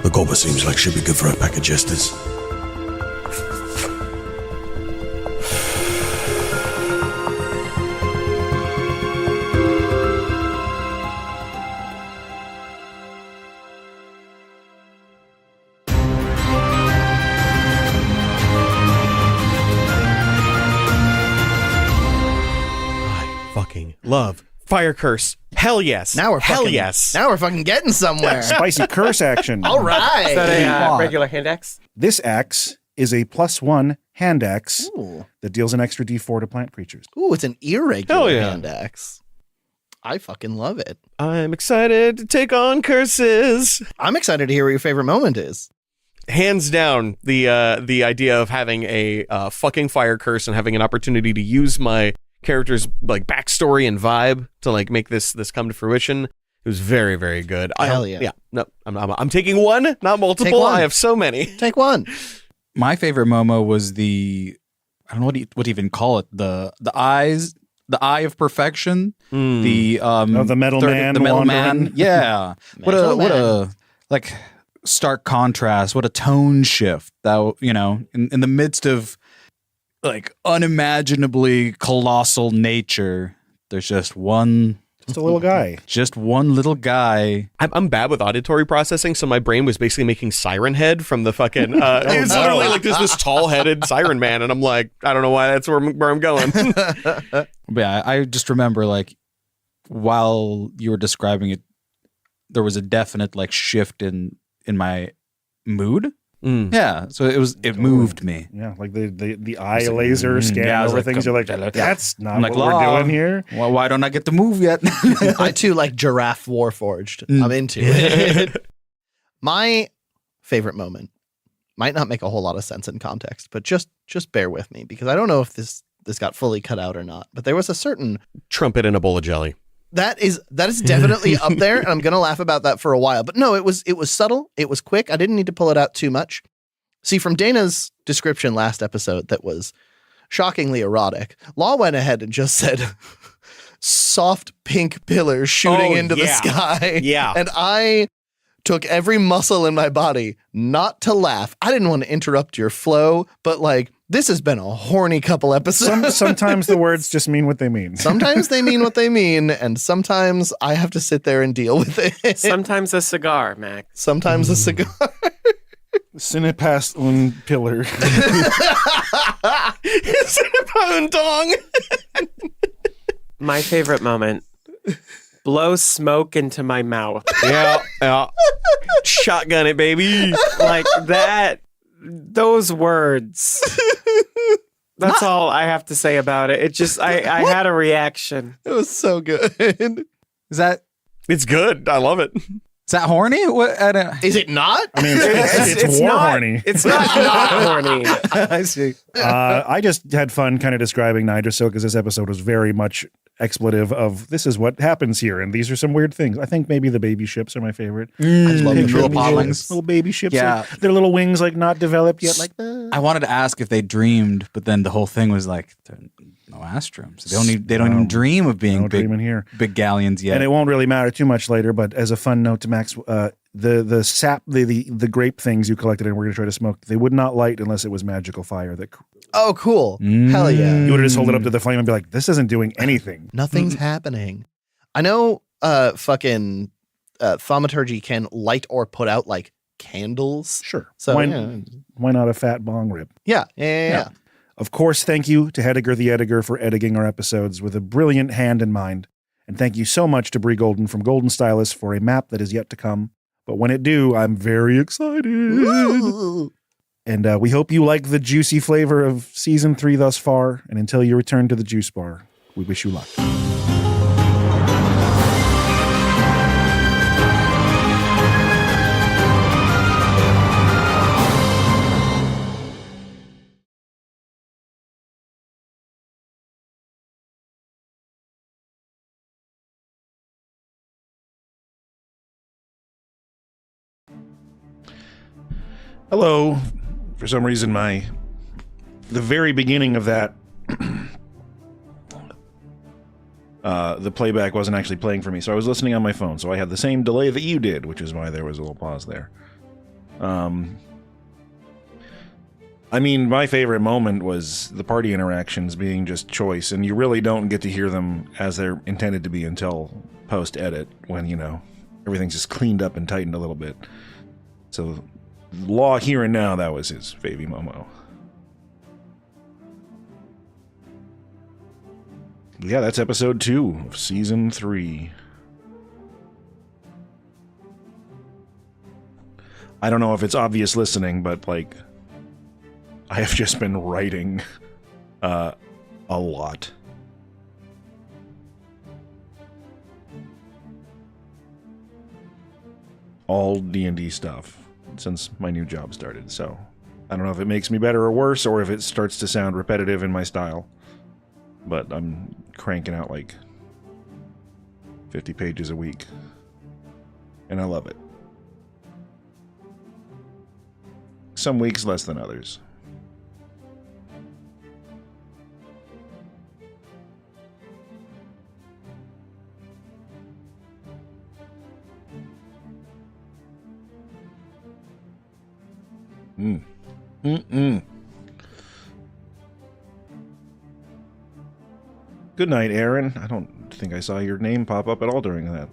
The gobber seems like she'd be good for a pack of jesters. Love. Fire curse. Hell yes. Now we're Hell fucking, yes. Now we're fucking getting somewhere. Spicy curse action. All right. Is that a regular hand axe? This axe is a +1 hand axe Ooh. that deals an extra d4 to plant creatures. Ooh, it's an irregular Hell yeah. hand axe. I fucking love it. I'm excited to take on curses. I'm excited to hear what your favorite moment is. Hands down, the idea of having a fucking fire curse and having an opportunity to use my character's like backstory and vibe to like make this come to fruition. It was very, very good. Hell yeah. Yeah. No, I'm taking one, not multiple. Take one. I have so many. Take one. My favorite Momo was the, I don't know what to even call it. The eye of perfection. The the metal man. The metal wandering. man. Yeah. what a like stark contrast. What a tone shift. That, you know, in the midst of like unimaginably colossal nature, there's just one. Just a little guy. Just one little guy. I'm bad with auditory processing, so my brain was basically making Siren Head from the fucking. It's literally like this tall-headed Siren Man, and I'm like, I don't know why that's where I'm going. But yeah, I just remember like while you were describing it, there was a definite like shift in my mood. Yeah, so it moved me. Yeah, like the eye laser scan over like, things. You're like, that's not like, what we're doing here. Well, why don't I get to move yet? I too like Giraffe Warforged. I'm into it. My favorite moment might not make a whole lot of sense in context, but just bear with me because I don't know if this got fully cut out or not. But there was a certain Trumpet and a bowl of jelly. that is definitely up there, and I'm gonna laugh about that for a while. But no, it was subtle. It was quick. I didn't need to pull it out too much. See, from Dana's description last episode, that was shockingly erotic. Law went ahead and just said, "Soft pink pillars shooting into the sky." Yeah, and I took every muscle in my body not to laugh. I didn't want to interrupt your flow, but like, this has been a horny couple episodes. Sometimes the words just mean what they mean. Sometimes they mean what they mean, and sometimes I have to sit there and deal with it. Sometimes a cigar, Mac. Sometimes a cigar. Cinepast pillar. Cinepone dong. My favorite moment. Blow smoke into my mouth. Yeah. Shotgun it, baby. Like that. Those words. That's all I have to say about it. It just, I had a reaction. It was so good. Is that? It's good. I love it. Is that horny? What? Is it not? I mean, it's war not, horny. It's not horny. I see. I just had fun kind of describing Nydrasili because this episode was very much expletive of this is what happens here, and these are some weird things. I think maybe the baby ships are my favorite. I just love the Picture little me, podlings. little baby ships. Yeah. Like, their little wings like not developed yet. Like I wanted to ask if they dreamed, but then the whole thing was like, no astrums. They don't even dream of being big galleons yet. And it won't really matter too much later. But as a fun note to Max, the sap, the grape things you collected and we're gonna try to smoke, they would not light unless it was magical fire. That Oh, cool. Hell yeah. you would just hold it up to the flame and be like, this isn't doing anything. Nothing's happening. I know fucking thaumaturgy can light or put out like candles. Sure. So why not a fat bong rip? Yeah. Of course, thank you to Hediger the Ediger for editing our episodes with a brilliant hand in mind. And thank you so much to Brie Golden from Golden Stylus for a map that is yet to come. But when it do, I'm very excited. Ooh. And we hope you like the juicy flavor of Season 3 thus far. And until you return to the juice bar, we wish you luck. Hello. For some reason, the very beginning of that, the playback wasn't actually playing for me, so I was listening on my phone, so I had the same delay that you did, which is why there was a little pause there. I mean, my favorite moment was the party interactions being just choice, and you really don't get to hear them as they're intended to be until post-edit, when, you know, everything's just cleaned up and tightened a little bit. So, Law Here and Now, that was his Favy Momo. Yeah, that's episode 2 of season 3. I don't know if it's obvious listening, but, like, I have just been writing a lot. All D&D stuff since my new job started, so I don't know if it makes me better or worse, or if it starts to sound repetitive in my style. But I'm cranking out like 50 pages a week, and I love it. Some weeks less than others. Good night, Aaron. I don't think I saw your name pop up at all during that.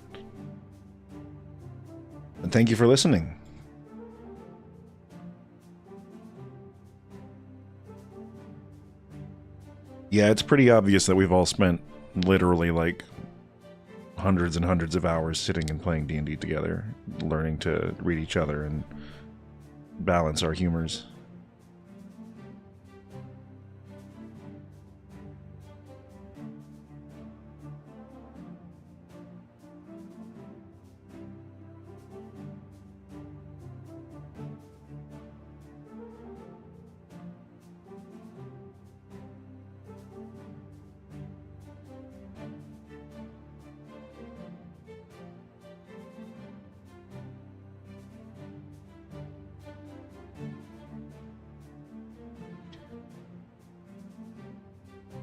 And thank you for listening. Yeah, it's pretty obvious that we've all spent literally like hundreds and hundreds of hours sitting and playing D&D together, learning to read each other and balance our humors.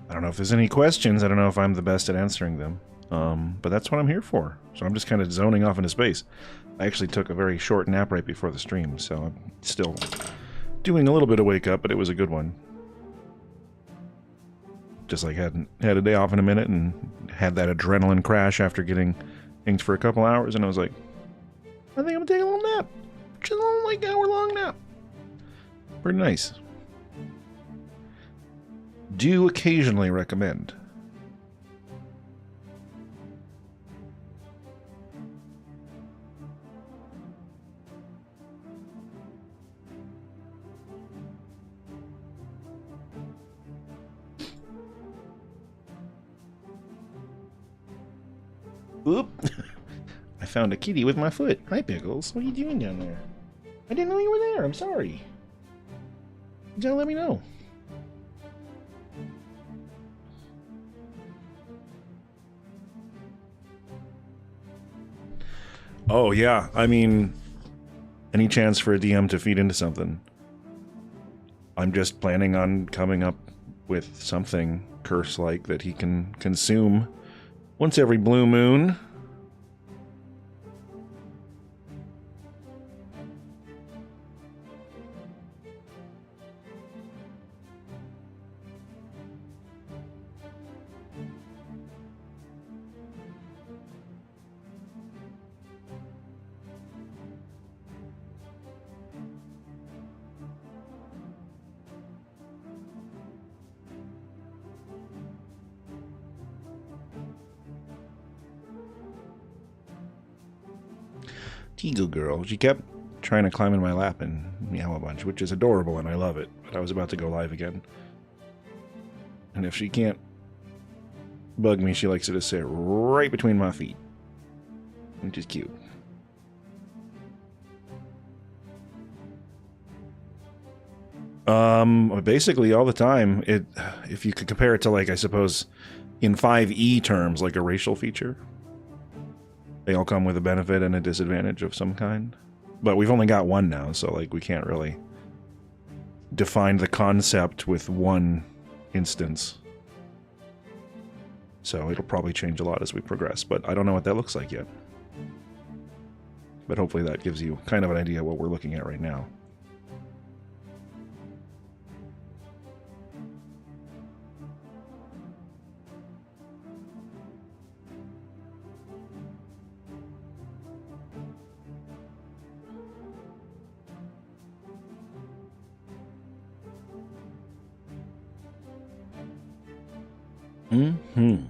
I don't know if there's any questions. I don't know if I'm the best at answering them. But that's what I'm here for. So I'm just kind of zoning off into space. I actually took a very short nap right before the stream, so I'm still doing a little bit of wake up, but it was a good one. Just like had a day off in a minute and had that adrenaline crash after getting inked for a couple hours, and I was like, I think I'm gonna take a little nap. Just a little like hour-long nap. Pretty nice. Do occasionally recommend. Oop. I found a kitty with my foot. Hi, Pickles. What are you doing down there? I didn't know you were there. I'm sorry. You gotta let me know. Oh, yeah. I mean, any chance for a DM to feed into something. I'm just planning on coming up with something curse-like that he can consume once every blue moon. Teagle girl. She kept trying to climb in my lap and meow a bunch, which is adorable and I love it. But I was about to go live again. And if she can't bug me, she likes to just sit right between my feet. Which is cute. Basically all the time. If you could compare it to, like, I suppose, in 5e terms, like a racial feature. They all come with a benefit and a disadvantage of some kind. But we've only got one now, so like we can't really defined the concept with one instance. So it'll probably change a lot as we progress, but I don't know what that looks like yet. But hopefully that gives you kind of an idea of what we're looking at right now. Mm-hmm.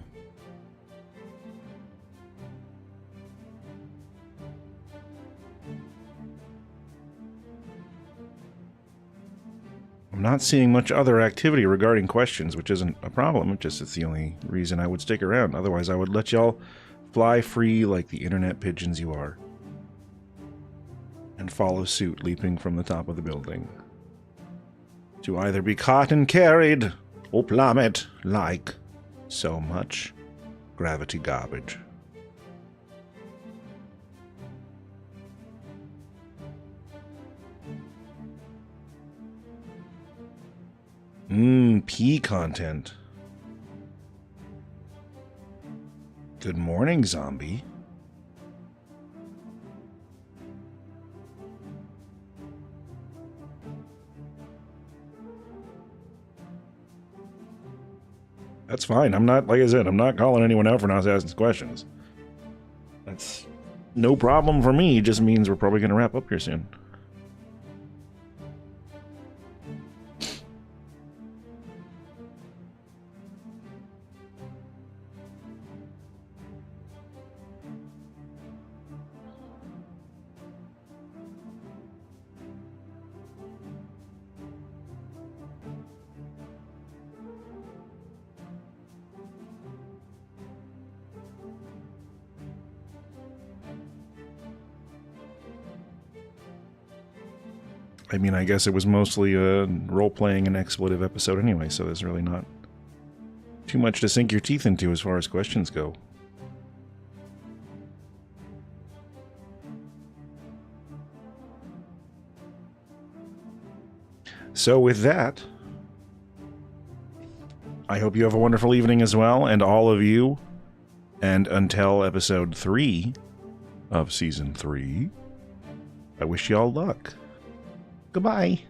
I'm not seeing much other activity regarding questions, which isn't a problem. It's the only reason I would stick around. Otherwise, I would let y'all fly free like the internet pigeons you are. And follow suit, leaping from the top of the building. To either be caught and carried, or plummet like so much gravity garbage. P content. Good morning, zombie. That's fine. I'm not, like I said, I'm not calling anyone out for not asking questions. That's no problem for me. It just means we're probably going to wrap up here soon. I mean, I guess it was mostly role-playing an expletive episode anyway, so there's really not too much to sink your teeth into as far as questions go. So with that, I hope you have a wonderful evening as well, and all of you, and until episode 3 of Season 3, I wish y'all luck. Goodbye.